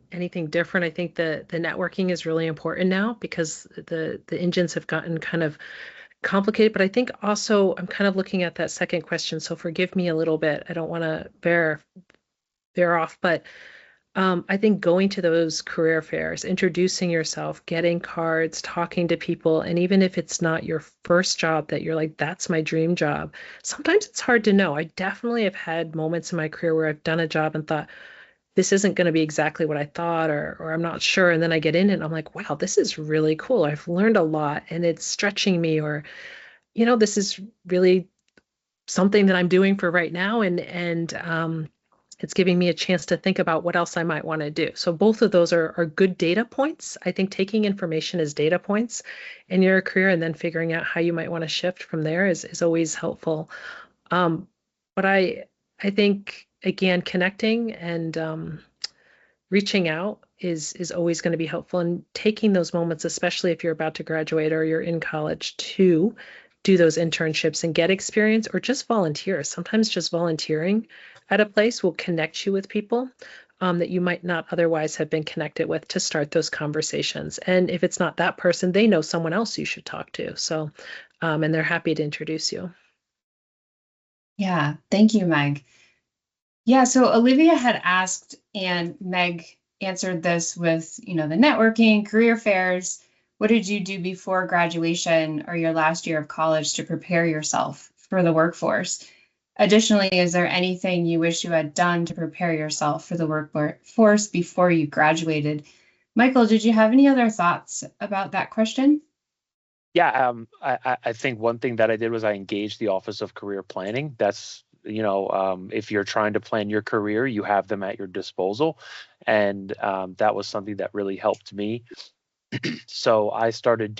different. I think the networking is really important now because the engines have gotten kind of complicated. But I think also I'm kind of looking at that second question, so forgive me a little bit. I don't want to bear off, but I think going to those career fairs, introducing yourself, getting cards, talking to people, and even if it's not your first job that you're like, that's my dream job, sometimes it's hard to know. I definitely have had moments in my career where I've done a job and thought, this isn't going to be exactly what I thought, or I'm not sure. And then I get in it and I'm like, wow, this is really cool. I've learned a lot and it's stretching me, or, this is really something that I'm doing for right now. And it's giving me a chance to think about what else I might want to do. So both of those are good data points. I think taking information as data points in your career and then figuring out how you might want to shift from there is always helpful. But I think again, connecting and reaching out is always going to be helpful, and taking those moments, especially if you're about to graduate or you're in college, to do those internships and get experience, or just volunteer. Sometimes just volunteering at a place will connect you with people that you might not otherwise have been connected with, to start those conversations. And if it's not that person, they know someone else you should talk to. So, and they're happy to introduce you. Yeah, thank you, Meg. Yeah, so Olivia had asked, and Meg answered this with, the networking, career fairs. What did you do before graduation or your last year of college to prepare yourself for the workforce? Additionally, is there anything you wish you had done to prepare yourself for the workforce before you graduated? Michael, did you have any other thoughts about that question? Yeah, I think one thing that I did was I engaged the Office of Career Planning. That's if you're trying to plan your career, you have them at your disposal. And that was something that really helped me. So I started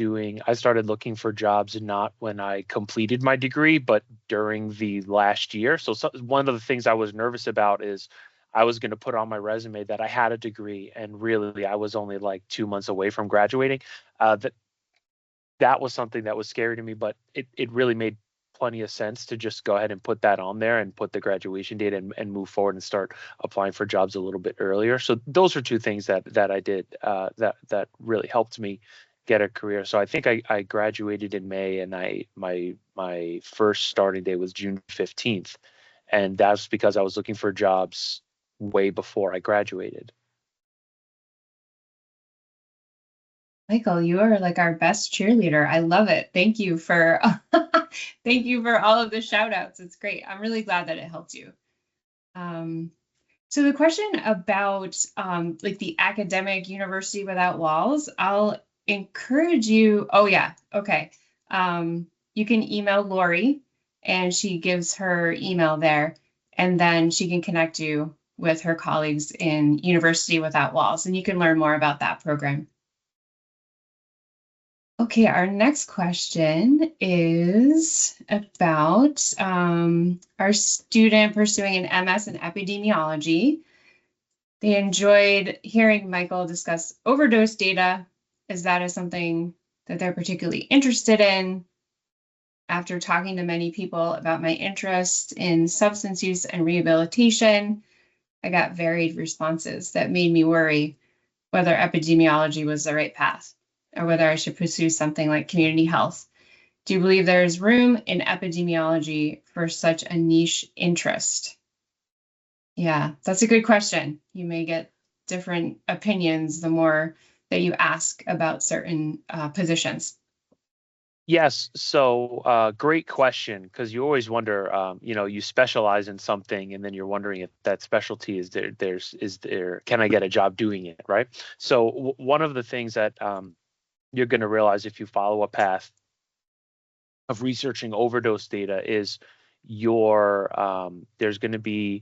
looking for jobs not when I completed my degree, but during the last year. So one of the things I was nervous about is I was going to put on my resume that I had a degree, and really I was only like 2 months away from graduating. That was something that was scary to me, but it really made plenty of sense to just go ahead and put that on there and put the graduation date and move forward and start applying for jobs a little bit earlier. So those are two things that I did that really helped me get a career. So I think I graduated in May, and my first starting day was June 15th, and that's because I was looking for jobs way before I graduated. Michael, you are like our best cheerleader. I love it. Thank you for thank you for all of the shout outs. It's great. I'm really glad that it helped you. So the question about like the academic university without walls, I'll encourage you. Oh yeah, okay. You can email Lori, and she gives her email there, and then she can connect you with her colleagues in University Without Walls, and you can learn more about that program. Okay, our next question is about our student pursuing an MS in epidemiology. They enjoyed hearing Michael discuss overdose data, as that is something that they're particularly interested in. After talking to many people about my interest in substance use and rehabilitation, I got varied responses that made me worry whether epidemiology was the right path, or whether I should pursue something like community health. Do you believe there is room in epidemiology for such a niche interest? Yeah, that's a good question. You may get different opinions the more that you ask about certain positions. Yes, so great question, because you always wonder, you specialize in something and then you're wondering if that specialty is there, can I get a job doing it, right? So one of the things that you're going to realize if you follow a path of researching overdose data is there's going to be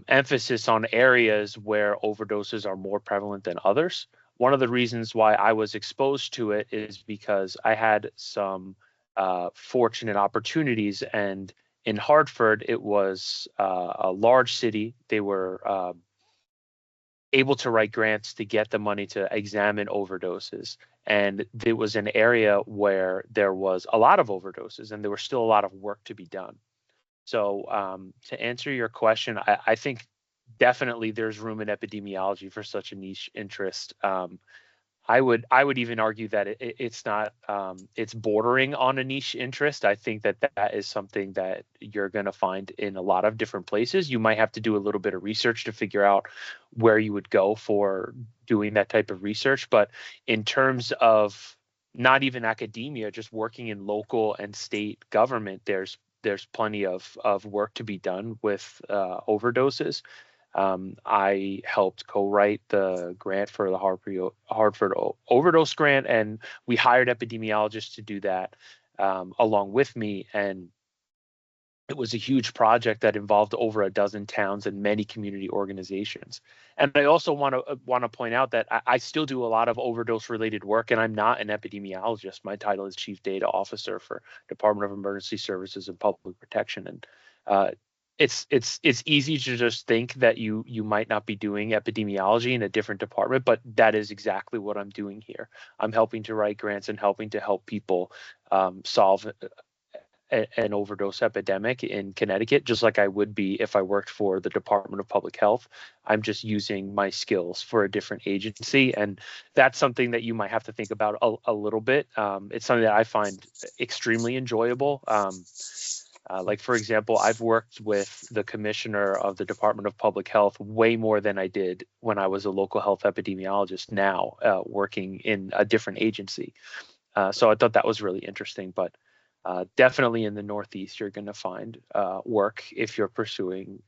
emphasis on areas where overdoses are more prevalent than others. One of the reasons why I was exposed to it is because I had some fortunate opportunities. And in Hartford, it was a large city. They were able to write grants to get the money to examine overdoses. And it was an area where there was a lot of overdoses and there was still a lot of work to be done. So to answer your question, I think definitely there's room in epidemiology for such a niche interest. I would even argue that it's not it's bordering on a niche interest. I think that is something that you're going to find in a lot of different places. You might have to do a little bit of research to figure out where you would go for doing that type of research. But in terms of not even academia, just working in local and state government, there's plenty of work to be done with overdoses. I helped co-write the grant for the Hartford overdose grant, and we hired epidemiologists to do that along with me. And it was a huge project that involved over a dozen towns and many community organizations. And I also want to point out that I still do a lot of overdose related work, and I'm not an epidemiologist. My title is Chief Data Officer for Department of Emergency Services and Public Protection. And it's easy to just think that you might not be doing epidemiology in a different department, but that is exactly what I'm doing here. I'm helping to write grants and helping to help people solve an overdose epidemic in Connecticut, just like I would be if I worked for the Department of Public Health. I'm just using my skills for a different agency. And that's something that you might have to think about a little bit. It's something that I find extremely enjoyable. Like, for example, I've worked with the commissioner of the Department of Public Health way more than I did when I was a local health epidemiologist now, working in a different agency. So I thought that was really interesting. But definitely in the Northeast, you're going to find work if you're pursuing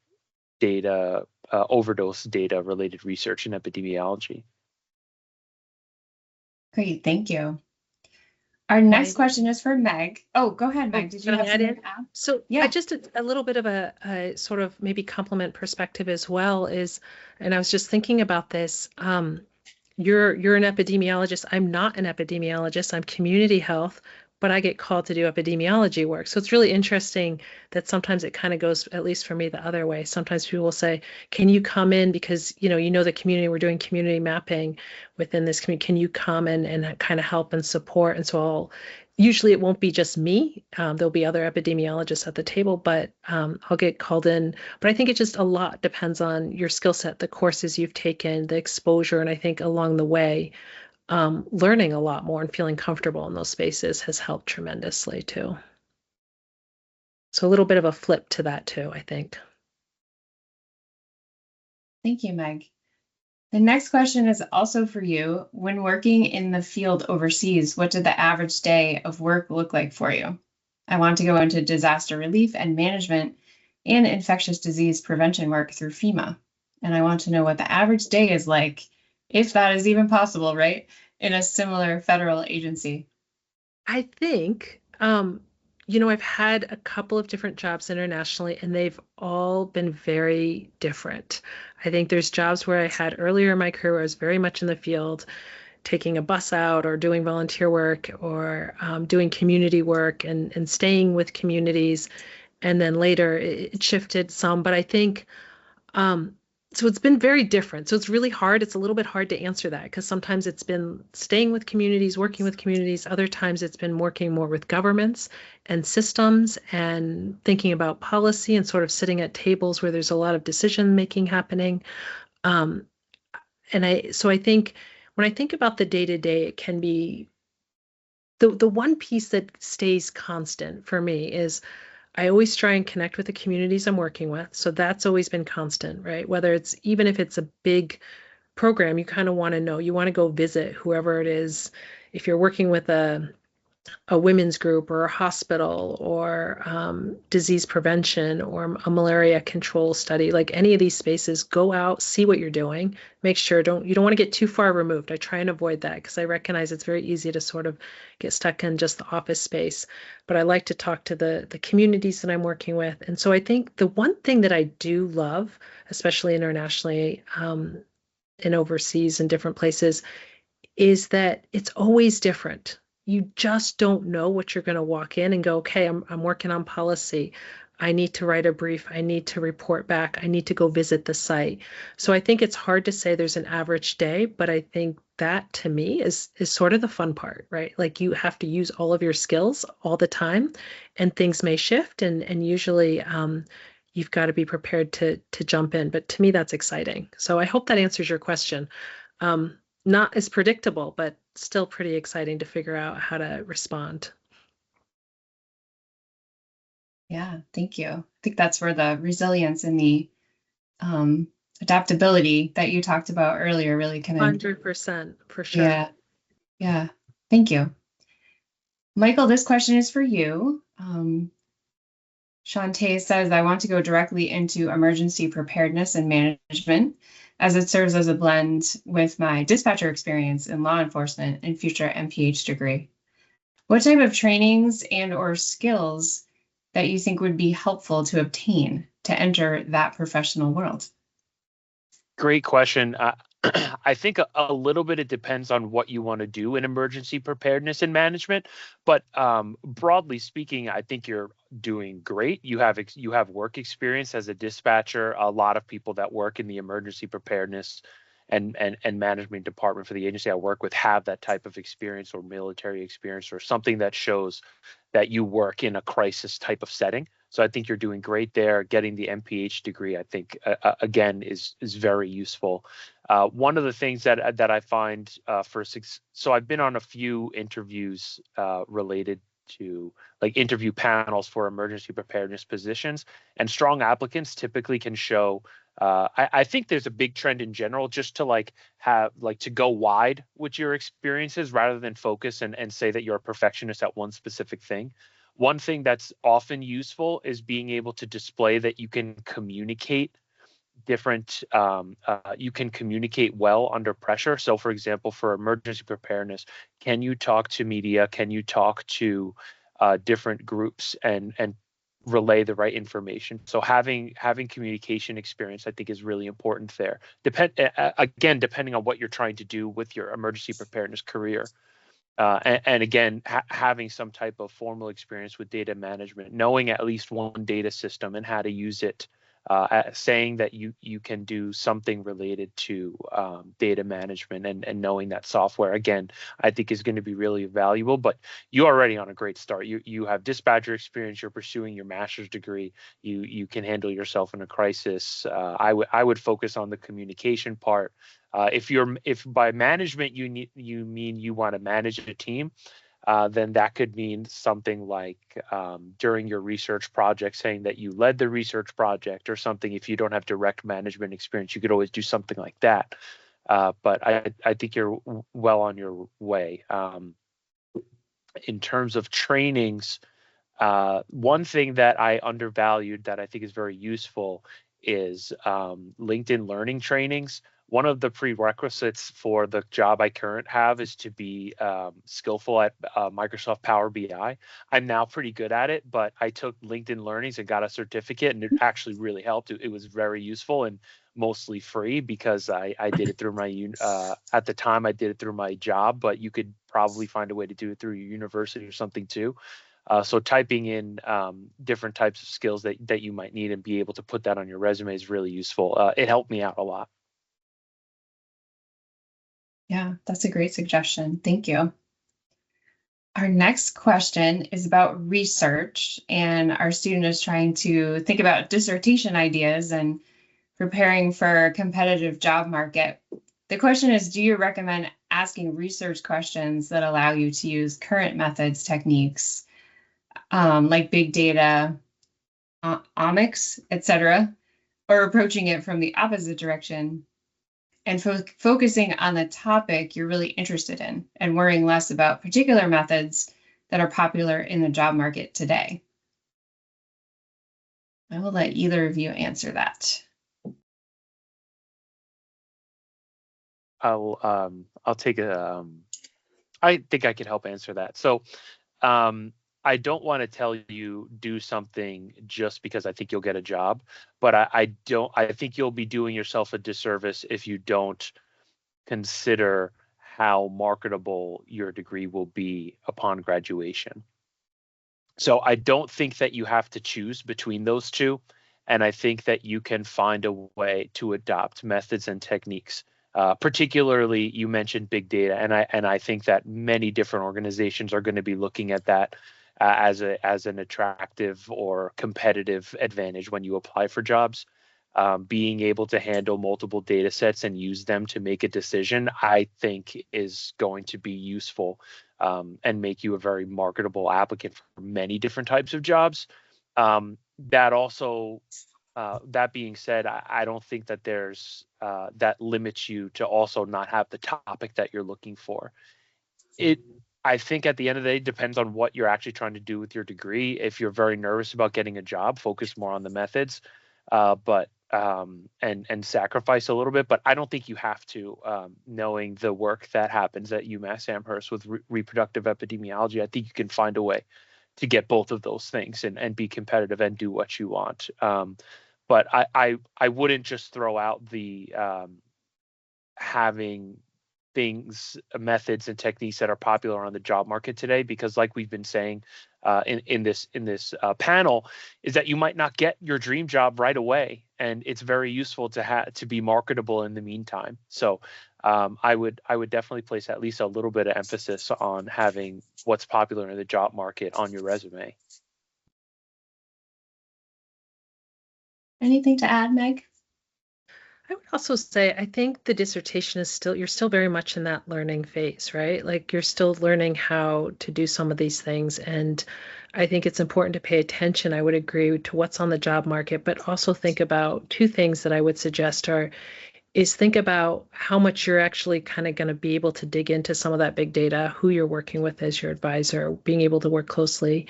data, overdose data related research in epidemiology. Great, thank you. Our next My- question is for Meg. Oh, go ahead, Oh, Meg. Did you can I have add something in? to add? So I Yeah. just a little bit of a sort of maybe complement perspective as well is, and I was just thinking about this. You're an epidemiologist. I'm not an epidemiologist. I'm community health, but I get called to do epidemiology work. So it's really interesting that sometimes it kind of goes, at least for me, the other way. Sometimes people will say, "Can you come in because you know the community? We're doing community mapping within this community. Can you come and kind of help and support?" And so usually it won't be just me. There'll be other epidemiologists at the table, but I'll get called in. But I think it just a lot depends on your skill set, the courses you've taken, the exposure, and I think along the way, learning a lot more and feeling comfortable in those spaces has helped tremendously too. So a little bit of a flip to that too, I think. Thank you, Meg. The next question is also for you. When working in the field overseas, what did the average day of work look like for you? I want to go into disaster relief and management and infectious disease prevention work through FEMA. And I want to know what the average day is like, if that is even possible, right? In a similar federal agency. I think, I've had a couple of different jobs internationally, and they've all been very different. I think there's jobs where I had earlier in my career where I was very much in the field, taking a bus out or doing volunteer work or doing community work and staying with communities. And then later it shifted some, but I think um, so it's been very different. So it's really hard. It's a little bit hard to answer that because sometimes it's been staying with communities, working with communities. Other times it's been working more with governments and systems and thinking about policy and sort of sitting at tables where there's a lot of decision making happening. Um, so I think when I think about the day to day, it can be the one piece that stays constant for me is I always try and connect with the communities I'm working with. So that's always been constant, right? Whether it's even if it's a big program, you kind of want to know, you want to go visit whoever it is. If you're working with a women's group or a hospital or disease prevention or a malaria control study, like any of these spaces, go out, see what you're doing. Make sure you don't want to get too far removed. I try and avoid that because I recognize it's very easy to sort of get stuck in just the office space. But I like to talk to the communities that I'm working with. And so I think the one thing that I do love, especially internationally, and overseas in different places, is that it's always different. You just don't know what you're going to walk in and go, okay, I'm working on policy. I need to write a brief. I need to report back. I need to go visit the site. So I think it's hard to say there's an average day, but I think that to me is sort of the fun part, right? Like you have to use all of your skills all the time and things may shift and usually you've got to be prepared to jump in. But to me, that's exciting. So I hope that answers your question. Um, Not as predictable, but still pretty exciting to figure out how to respond. Yeah, thank you. I think that's where the resilience and the um, adaptability that you talked about earlier really come in. 100% for sure. Yeah, yeah. Thank you. Michael, this question is for you. Shantae says, I want to go directly into emergency preparedness and management as it serves as a blend with my dispatcher experience in law enforcement and future MPH degree. What type of trainings and or skills that you think would be helpful to obtain to enter that professional world? Great question. I think a little bit it depends on what you want to do in emergency preparedness and management, but broadly speaking, I think you're doing great. You have work experience as a dispatcher. A lot of people that work in the emergency preparedness and management department for the agency I work with have that type of experience or military experience or something that shows that you work in a crisis type of setting. So I think you're doing great there. Getting the MPH degree, I think, again, is very useful. One of the things that I find so I've been on a few interviews related to like interview panels for emergency preparedness positions, and strong applicants typically can show. I think there's a big trend in general just to to go wide with your experiences rather than focus and say that you're a perfectionist at one specific thing. One thing that's often useful is being able to display that you can communicate different, you can communicate well under pressure. So for example, for emergency preparedness, can you talk to media? Can you talk to different groups and relay the right information? So having communication experience, I think, is really important there. Again, depending on what you're trying to do with your emergency preparedness career. And again, having some type of formal experience with data management, knowing at least one data system and how to use it, saying that you can do something related to data management and knowing that software, again, I think is going to be really valuable. But you're already on a great start. You have dispatcher experience. You're pursuing your master's degree. You can handle yourself in a crisis. I would focus on the communication part. If by management you mean you want to manage a team, then that could mean something like during your research project, saying that you led the research project or something. If you don't have direct management experience, you could always do something like that. But I think you're well on your way. In terms of trainings, one thing that I undervalued that I think is very useful is LinkedIn learning trainings. One of the prerequisites for the job I currently have is to be skillful at Microsoft Power BI. I'm now pretty good at it, but I took LinkedIn learnings and got a certificate, and it actually really helped. It was very useful and mostly free because I did it through my at the time I did it through my job, but you could probably find a way to do it through your university or something too. So typing in different types of skills that you might need and be able to put that on your resume is really useful. It helped me out a lot. Yeah, that's a great suggestion. Thank you. Our next question is about research, and our student is trying to think about dissertation ideas and preparing for a competitive job market. The question is, do you recommend asking research questions that allow you to use current methods, techniques, like big data, omics, etc., or approaching it from the opposite direction and focusing on the topic you're really interested in and worrying less about particular methods that are popular in the job market today? I will let either of you answer that. I'll take a. I think I can help answer that. So, I don't want to tell you do something just because I think you'll get a job, but I think you'll be doing yourself a disservice if you don't consider how marketable your degree will be upon graduation. So I don't think that you have to choose between those two. And I think that you can find a way to adopt methods and techniques. Particularly, you mentioned big data, and I think that many different organizations are going to be looking at that as an attractive or competitive advantage when you apply for jobs. Being able to handle multiple data sets and use them to make a decision, I think, is going to be useful and make you a very marketable applicant for many different types of jobs. That being said, I don't think that there's that limits you to also not have the topic that you're looking for. I think at the end of the day, it depends on what you're actually trying to do with your degree. If you're very nervous about getting a job, focus more on the methods, and sacrifice a little bit. But I don't think you have to, knowing the work that happens at UMass Amherst with reproductive epidemiology. I think you can find a way to get both of those things and be competitive and do what you want. But I wouldn't just throw out the having methods and techniques that are popular on the job market today, because like we've been saying in this panel, is that you might not get your dream job right away, and it's very useful to be marketable in the meantime. So I would definitely place at least a little bit of emphasis on having what's popular in the job market on your resume. Anything to add, Meg? I would also say, I think the dissertation is you're still very much in that learning phase, right? Like you're still learning how to do some of these things. And I think it's important to pay attention, I would agree, to what's on the job market, but also think about two things that I would suggest is think about how much you're actually kind of going to be able to dig into some of that big data, who you're working with as your advisor, being able to work closely,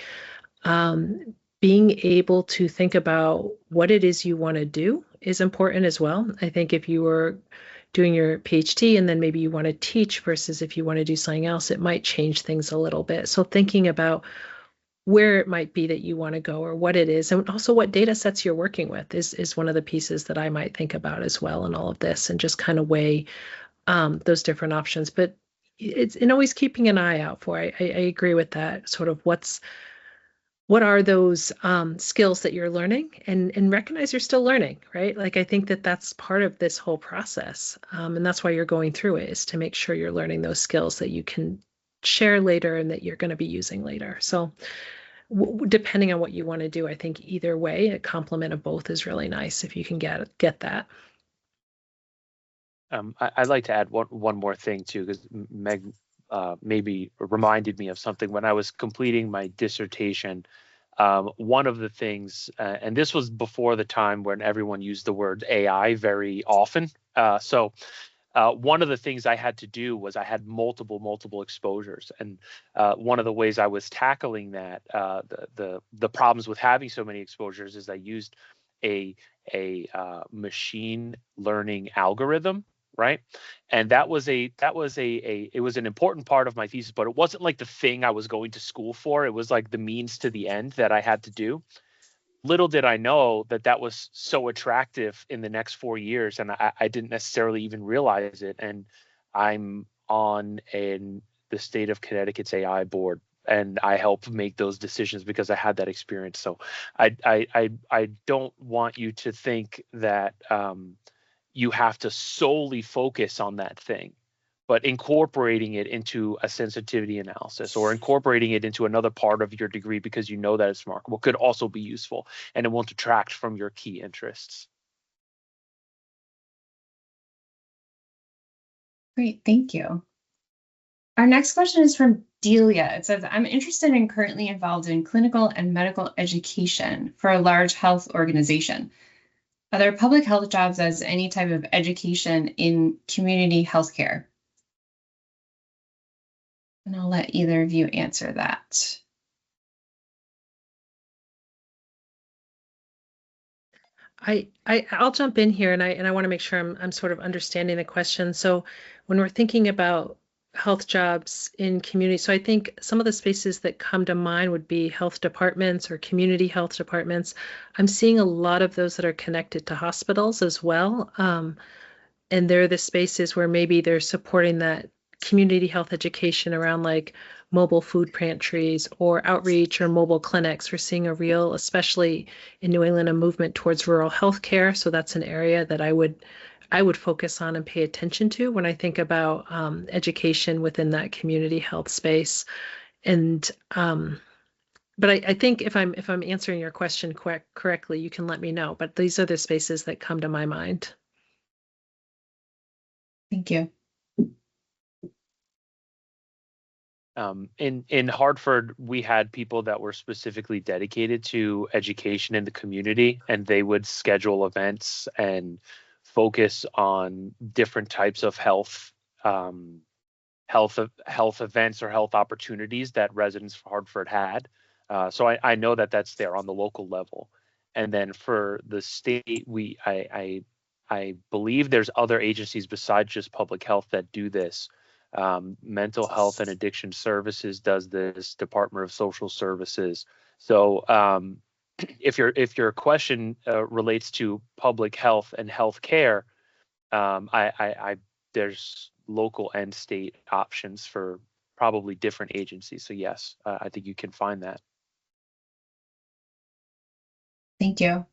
being able to think about what it is you want to do is important as well. I think if you were doing your PhD and then maybe you want to teach versus if you want to do something else, it might change things a little bit. So thinking about where it might be that you want to go or what it is, and also what data sets you're working with is one of the pieces that I might think about as well in all of this, and just kind of weigh those different options. But it's and always keeping an eye out for. I agree with that. Sort of what are those skills that you're learning, and recognize you're still learning, right? Like I think that that's part of this whole process, and that's why you're going through it, is to make sure you're learning those skills that you can share later and that you're going to be using later. So depending on what you want to do, I think either way, a complement of both is really nice if you can get that. I'd like to add one more thing too, because Meg maybe reminded me of something when I was completing my dissertation. One of the things, and this was before the time when everyone used the word AI very often. So one of the things I had to do was I had multiple exposures, and one of the ways I was tackling that, the problems with having so many exposures, is I used a machine learning algorithm, right? And that was it was an important part of my thesis, but it wasn't like the thing I was going to school for. It was like the means to the end that I had to do. Little did I know that that was so attractive in the next 4 years, and I didn't necessarily even realize it. And I'm on the state of Connecticut's AI board, and I help make those decisions because I had that experience. So I don't want you to think that you have to solely focus on that thing, but incorporating it into a sensitivity analysis or incorporating it into another part of your degree because you know that it's remarkable could also be useful, and it won't detract from your key interests. Great, thank you. Our next question is from Delia. It says, I'm interested and currently involved in clinical and medical education for a large health organization. Are there public health jobs as any type of education in community healthcare? And I'll let either of you answer that. I'll jump in here, and I want to make sure I'm sort of understanding the question. So when we're thinking about health jobs in community, so I think some of the spaces that come to mind would be health departments or community health departments. I'm seeing a lot of those that are connected to hospitals as well. And they're the spaces where maybe they're supporting that community health education around like mobile food pantries or outreach or mobile clinics. We're seeing a real, especially in New England, a movement towards rural healthcare. So that's an area that I would focus on and pay attention to when I think about education within that community health space. And but I think if I'm answering your question correctly, you can let me know. But these are the spaces that come to my mind. Thank you. In Hartford, we had people that were specifically dedicated to education in the community, and they would schedule events and focus on different types of health events or health opportunities that residents of Hartford had. So I know that that's there on the local level. And then for the state, I believe there's other agencies besides just public health that do this. Mental health and addiction services does this, Department of Social Services. So if your question relates to public health and health care, there's local and state options for probably different agencies. So yes, I think you can find that. Thank you.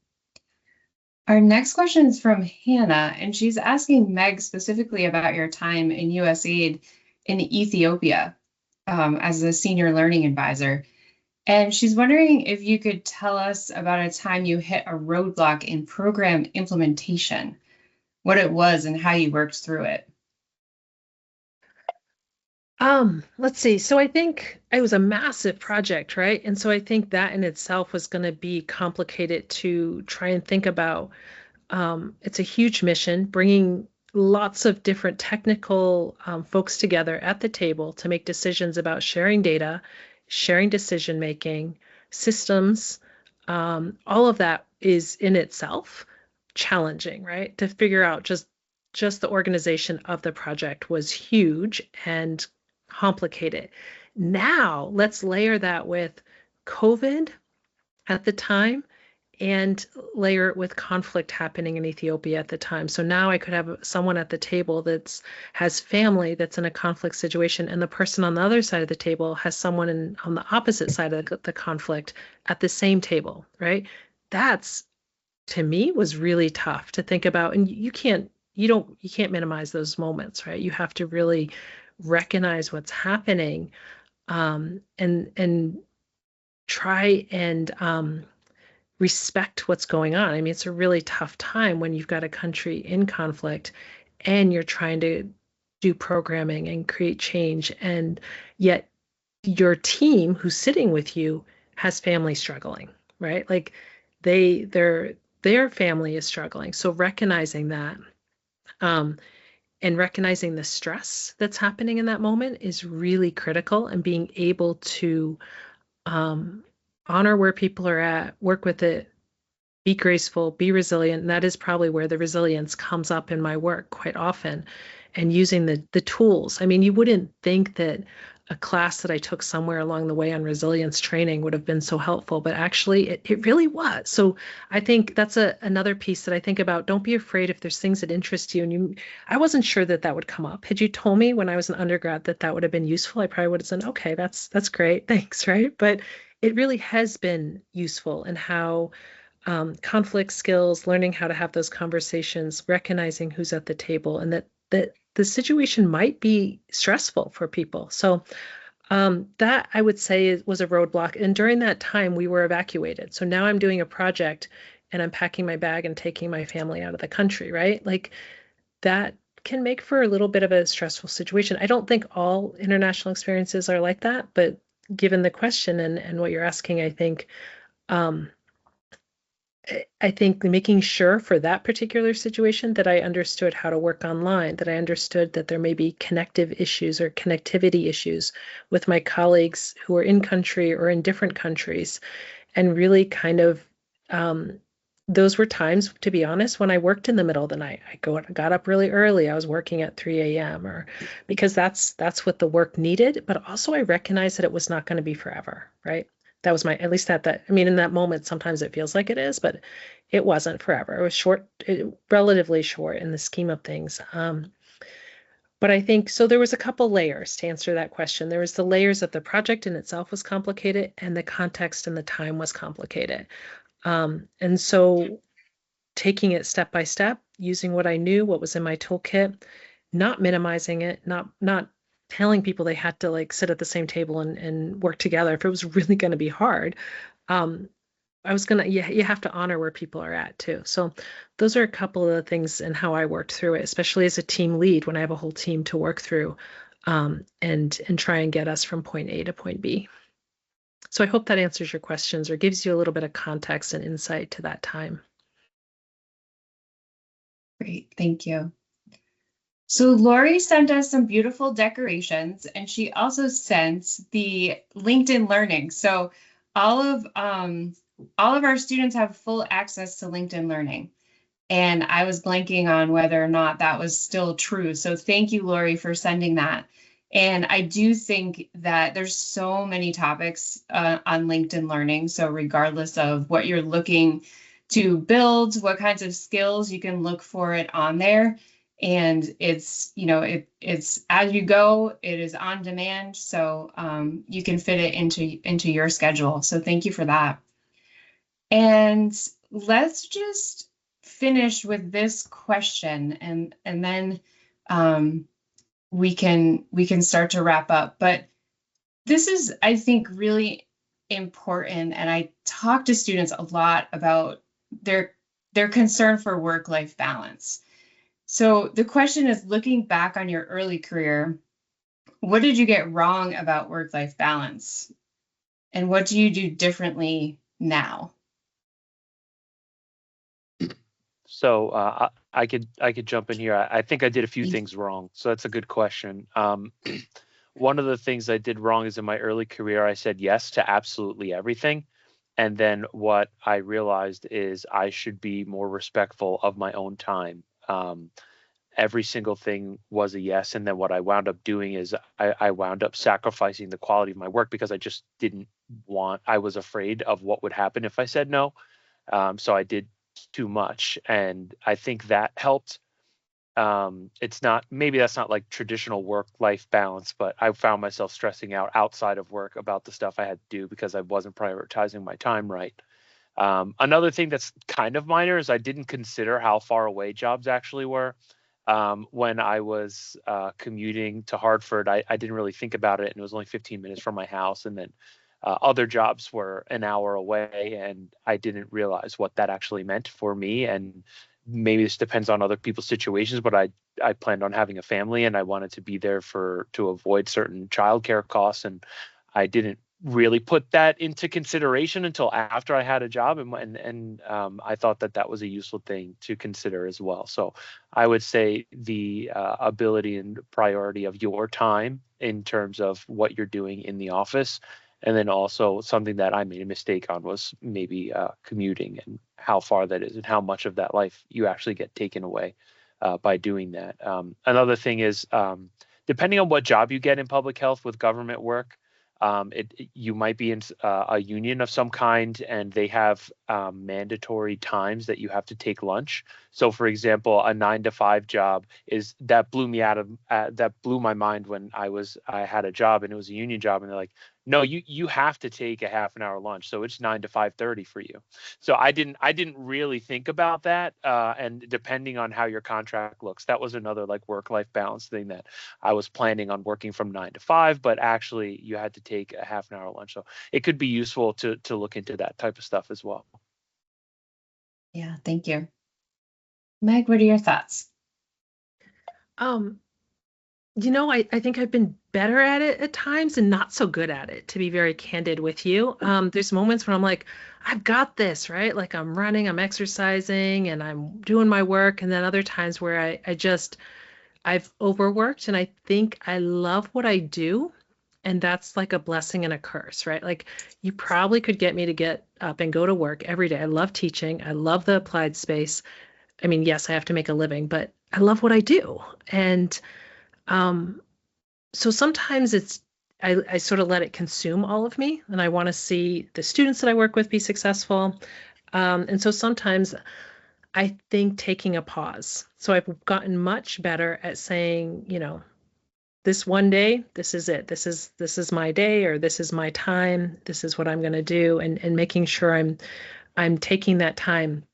Our next question is from Hannah, and she's asking Meg specifically about your time in USAID in Ethiopia as a senior learning advisor. And she's wondering if you could tell us about a time you hit a roadblock in program implementation, what it was and how you worked through it. Let's see. So I think it was a massive project, right? And so I think that in itself was going to be complicated to try and think about. It's a huge mission, bringing lots of different technical folks together at the table to make decisions about sharing data, sharing decision making, systems. All of that is in itself challenging, right? To figure out just the organization of the project was huge and complicated. Now, let's layer that with COVID at the time and layer it with conflict happening in Ethiopia at the time. So now I could have someone at the table that's has family that's in a conflict situation, and the person on the other side of the table has someone on the opposite side of the conflict at the same table, right? That's, to me, was really tough to think about. And you can't minimize those moments, right? You have to really recognize what's happening, and try and respect what's going on. I mean, it's a really tough time when you've got a country in conflict and you're trying to do programming and create change, and yet your team who's sitting with you has family struggling, right? Like their family is struggling. So recognizing that, um, and recognizing the stress that's happening in that moment is really critical, and being able to um, honor where people are at, work with it, be graceful, be resilient. And that is probably where the resilience comes up in my work quite often, and using the tools. I mean, you wouldn't think that a class that I took somewhere along the way on resilience training would have been so helpful, but actually it really was. So I think that's another piece that I think about. Don't be afraid if there's things that interest you. And I wasn't sure that that would come up. Had you told me when I was an undergrad that that would have been useful, I probably would have said, okay, that's great. Thanks. Right. But it really has been useful in how conflict skills, learning how to have those conversations, recognizing who's at the table, and that the situation might be stressful for people. So that I would say was a roadblock. And during that time, we were evacuated. So now I'm doing a project and I'm packing my bag and taking my family out of the country, right? Like that can make for a little bit of a stressful situation. I don't think all international experiences are like that, but given the question and what you're asking, um, I think making sure for that particular situation that I understood how to work online, that I understood that there may be connective issues or connectivity issues with my colleagues who are in country or in different countries, and really kind of those were times, to be honest, when I worked in the middle of the night. Got up really early. I was working at 3 a.m. or because that's what the work needed, but also I recognized that it was not going to be forever, right? That was at least that, I mean, in that moment, sometimes it feels like it is, but it wasn't forever. It was relatively short in the scheme of things. But I think so. There was a couple layers to answer that question. There was the layers that the project in itself was complicated, and the context and the time was complicated. And so taking it step by step, using what I knew, what was in my toolkit, not minimizing it, not telling people they had to like sit at the same table and work together if it was really going to be hard. I was gonna, you have to honor where people are at too. So those are a couple of the things and how I worked through it, especially as a team lead when I have a whole team to work through, and try and get us from point A to point B. So I hope that answers your questions or gives you a little bit of context and insight to that time. Great, thank you. So Lori sent us some beautiful decorations, and she also sent the LinkedIn Learning. So all of our students have full access to LinkedIn Learning. And I was blanking on whether or not that was still true. So thank you, Lori, for sending that. And I do think that there's so many topics on LinkedIn Learning. So regardless of what you're looking to build, what kinds of skills, you can look for it on there. And it's, it's as you go, it is on demand. So you can fit it into your schedule. So thank you for that. And let's just finish with this question, and then we can start to wrap up. But this is, I think, really important, and I talk to students a lot about their concern for work-life balance. So the question is, looking back on your early career, what did you get wrong about work-life balance? And what do you do differently now? So I could jump in here. I think I did a few things wrong. So that's a good question. One of the things I did wrong is in my early career, I said yes to absolutely everything. And then what I realized is I should be more respectful of my own time. Every single thing was a yes. And then what I wound up doing is I wound up sacrificing the quality of my work because I just didn't I was afraid of what would happen if I said no. So I did too much. And I think that helped. It's not, maybe that's not like traditional work-life balance, but I found myself stressing out outside of work about the stuff I had to do because I wasn't prioritizing my time right. Another thing that's kind of minor is I didn't consider how far away jobs actually were. When I was commuting to Hartford, I didn't really think about it, and it was only 15 minutes from my house. And then other jobs were an hour away, and I didn't realize what that actually meant for me. And maybe this depends on other people's situations, but I planned on having a family, and I wanted to be there to avoid certain childcare costs, and I didn't really put that into consideration until after I had a job, and I thought that was a useful thing to consider as well. So I would say the ability and priority of your time in terms of what you're doing in the office. And then also something that I made a mistake on was maybe commuting and how far that is and how much of that life you actually get taken away by doing that. Another thing is depending on what job you get in public health with government work, you might be in a union of some kind, and they have mandatory times that you have to take lunch. So, for example, a 9 to 5 job that blew my mind when I had a job and it was a union job, and they're like, no, you have to take a half an hour lunch, so it's 9 to 5:30 for you. So I didn't really think about that, and depending on how your contract looks, that was another like work-life balance thing that I was planning on working from 9 to 5, but actually you had to take a half an hour lunch. So it could be useful to look into that type of stuff as well. Yeah, thank you. Meg, what are your thoughts? I think I've been better at it at times and not so good at it, to be very candid with you. There's moments when I'm like, I've got this, right? Like I'm running, I'm exercising, and I'm doing my work. And then other times where I've overworked and I think I love what I do. And that's like a blessing and a curse, right? Like you probably could get me to get up and go to work every day. I love teaching. I love the applied space. I mean, yes, I have to make a living, but I love what I do. And um, so sometimes I sort of let it consume all of me, and I want to see the students that I work with be successful. And so sometimes I think taking a pause. So I've gotten much better at saying, this one day, this is it. This is my day, or this is my time. This is what I'm going to do, and making sure I'm taking that time.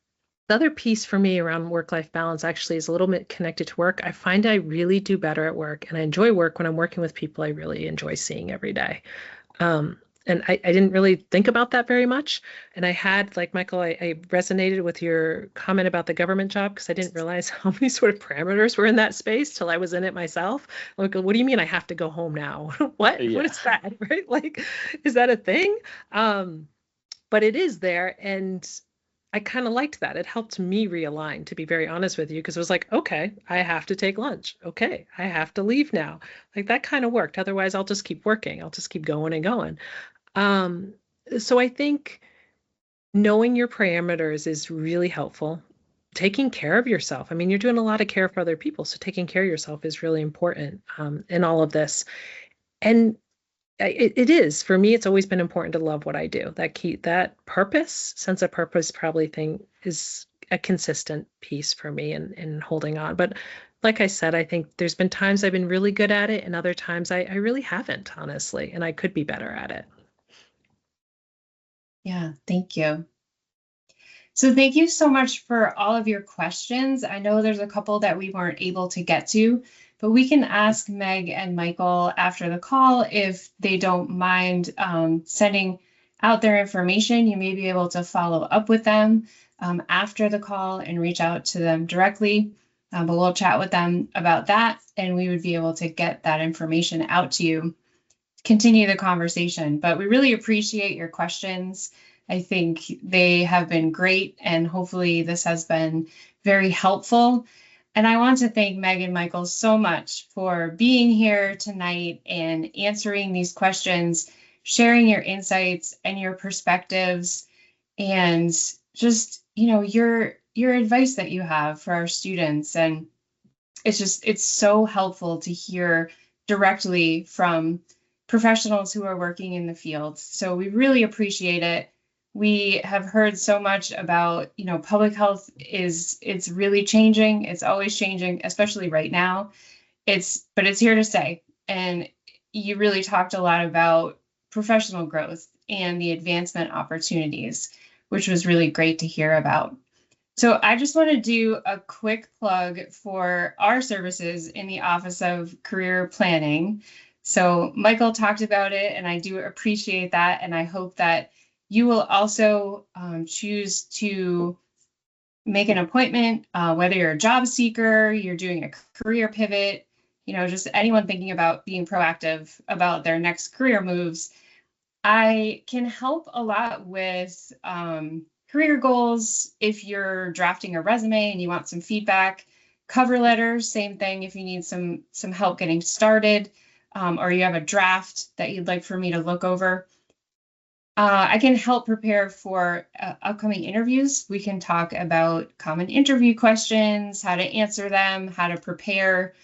The other piece for me around work-life balance actually is a little bit connected to work. I find I really do better at work, and I enjoy work when I'm working with people I really enjoy seeing every day. And I didn't really think about that very much. And I had, like Michael, I resonated with your comment about the government job because I didn't realize how many sort of parameters were in that space till I was in it myself. Like, what do you mean I have to go home now? What? Yeah. What is that? Right? Like, is that a thing? But it is there. And I kind of liked that. It helped me realign, to be very honest with you, because it was like, okay, I have to take lunch. Okay, I have to leave now. Like that kind of worked. Otherwise, I'll just keep working. I'll just keep going and going. Um, so I think knowing your parameters is really helpful. Taking care of yourself. I mean, you're doing a lot of care for other people, so taking care of yourself is really important in all of this. And it is for me. It's always been important to love what I do. That sense of purpose, probably thing is a consistent piece for me in holding on. But like I said, I think there's been times I've been really good at it, and other times I really haven't, honestly, and I could be better at it. Yeah, thank you. So thank you so much for all of your questions. I know there's a couple that we weren't able to get to, but we can ask Meg and Michael after the call if they don't mind sending out their information. You may be able to follow up with them after the call and reach out to them directly. But we'll chat with them about that, and we would be able to get that information out to you, continue the conversation. But we really appreciate your questions. I think they have been great, and hopefully this has been very helpful. And I want to thank Meg and Michael so much for being here tonight and answering these questions, sharing your insights and your perspectives. and just, your advice that you have for our students. And it's so helpful to hear directly from professionals who are working in the field. So we really appreciate it. We have heard so much about, public health it's really changing. It's always changing, especially right now. But it's here to stay. And you really talked a lot about professional growth and the advancement opportunities, which was really great to hear about. So I just want to do a quick plug for our services in the Office of Career Planning. So Michael talked about it, and I do appreciate that. And I hope that you will also choose to make an appointment, whether you're a job seeker, you're doing a career pivot, just anyone thinking about being proactive about their next career moves. I can help a lot with career goals. If you're drafting a resume and you want some feedback, cover letters, same thing. If you need some help getting started, or you have a draft that you'd like for me to look over, I can help prepare for upcoming interviews. We can talk about common interview questions, how to answer them, how to prepare,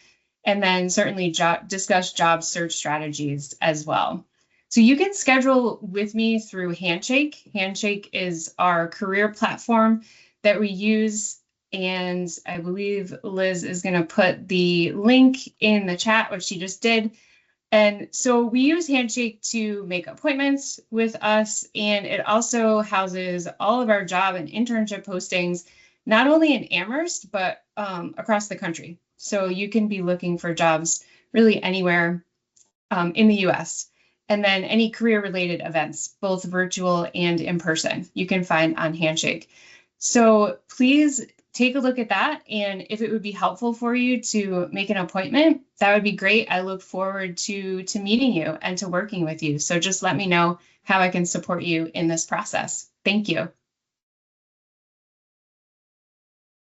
and then certainly discuss job search strategies as well. So you can schedule with me through Handshake. Handshake is our career platform that we use. And I believe Liz is going to put the link in the chat, which she just did. And so we use Handshake to make appointments with us, and it also houses all of our job and internship postings, not only in Amherst, but across the country. So you can be looking for jobs really anywhere in the US. And then any career-related events, both virtual and in person, you can find on Handshake. So please take a look at that. And if it would be helpful for you to make an appointment, that would be great. I look forward to meeting you and to working with you. So just let me know how I can support you in this process. Thank you.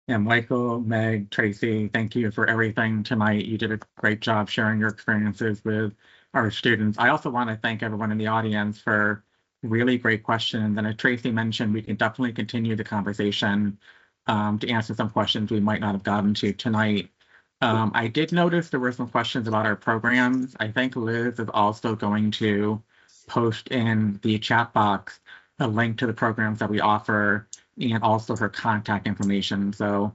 Yeah, Michael, Meg, Tracy, thank you for everything tonight. You did a great job sharing your experiences with our students. I also want to thank everyone in the audience for really great questions. And as Tracy mentioned, we can definitely continue the conversation to answer some questions we might not have gotten to tonight. I did notice there were some questions about our programs. I think Liz is also going to post in the chat box a link to the programs that we offer and also her contact information. So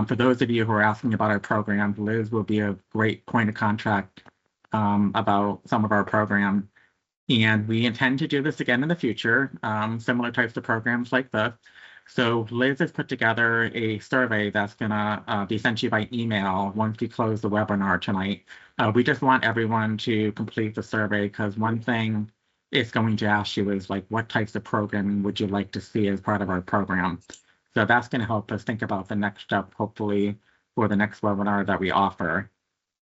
for those of you who are asking about our program, Liz will be a great point of contact about some of our program. And we intend to do this again in the future, similar types of programs like this. So Liz has put together a survey that's gonna be sent to you by email once we close the webinar tonight. We just want everyone to complete the survey because one thing it's going to ask you is like, what types of programming would you like to see as part of our program? So that's going to help us think about the next step, hopefully, for the next webinar that we offer.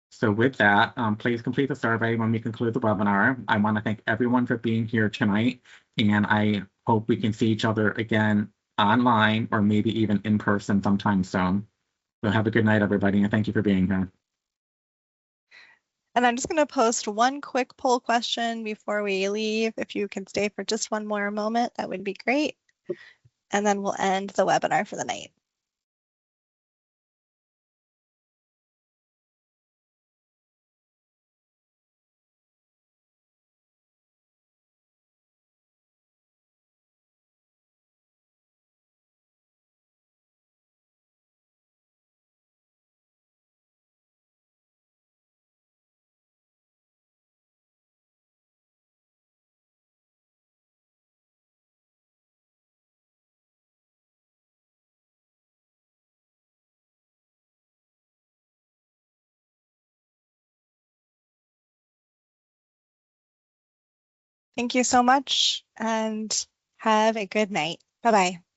So with that, please complete the survey when we conclude the webinar. I want to thank everyone for being here tonight, and I hope we can see each other again online or maybe even in person sometime soon. So have a good night, everybody, and thank you for being here. And I'm just going to post one quick poll question before we leave. If you can stay for just one more moment, that would be great. And then we'll end the webinar for the night. Thank you so much and have a good night. Bye-bye.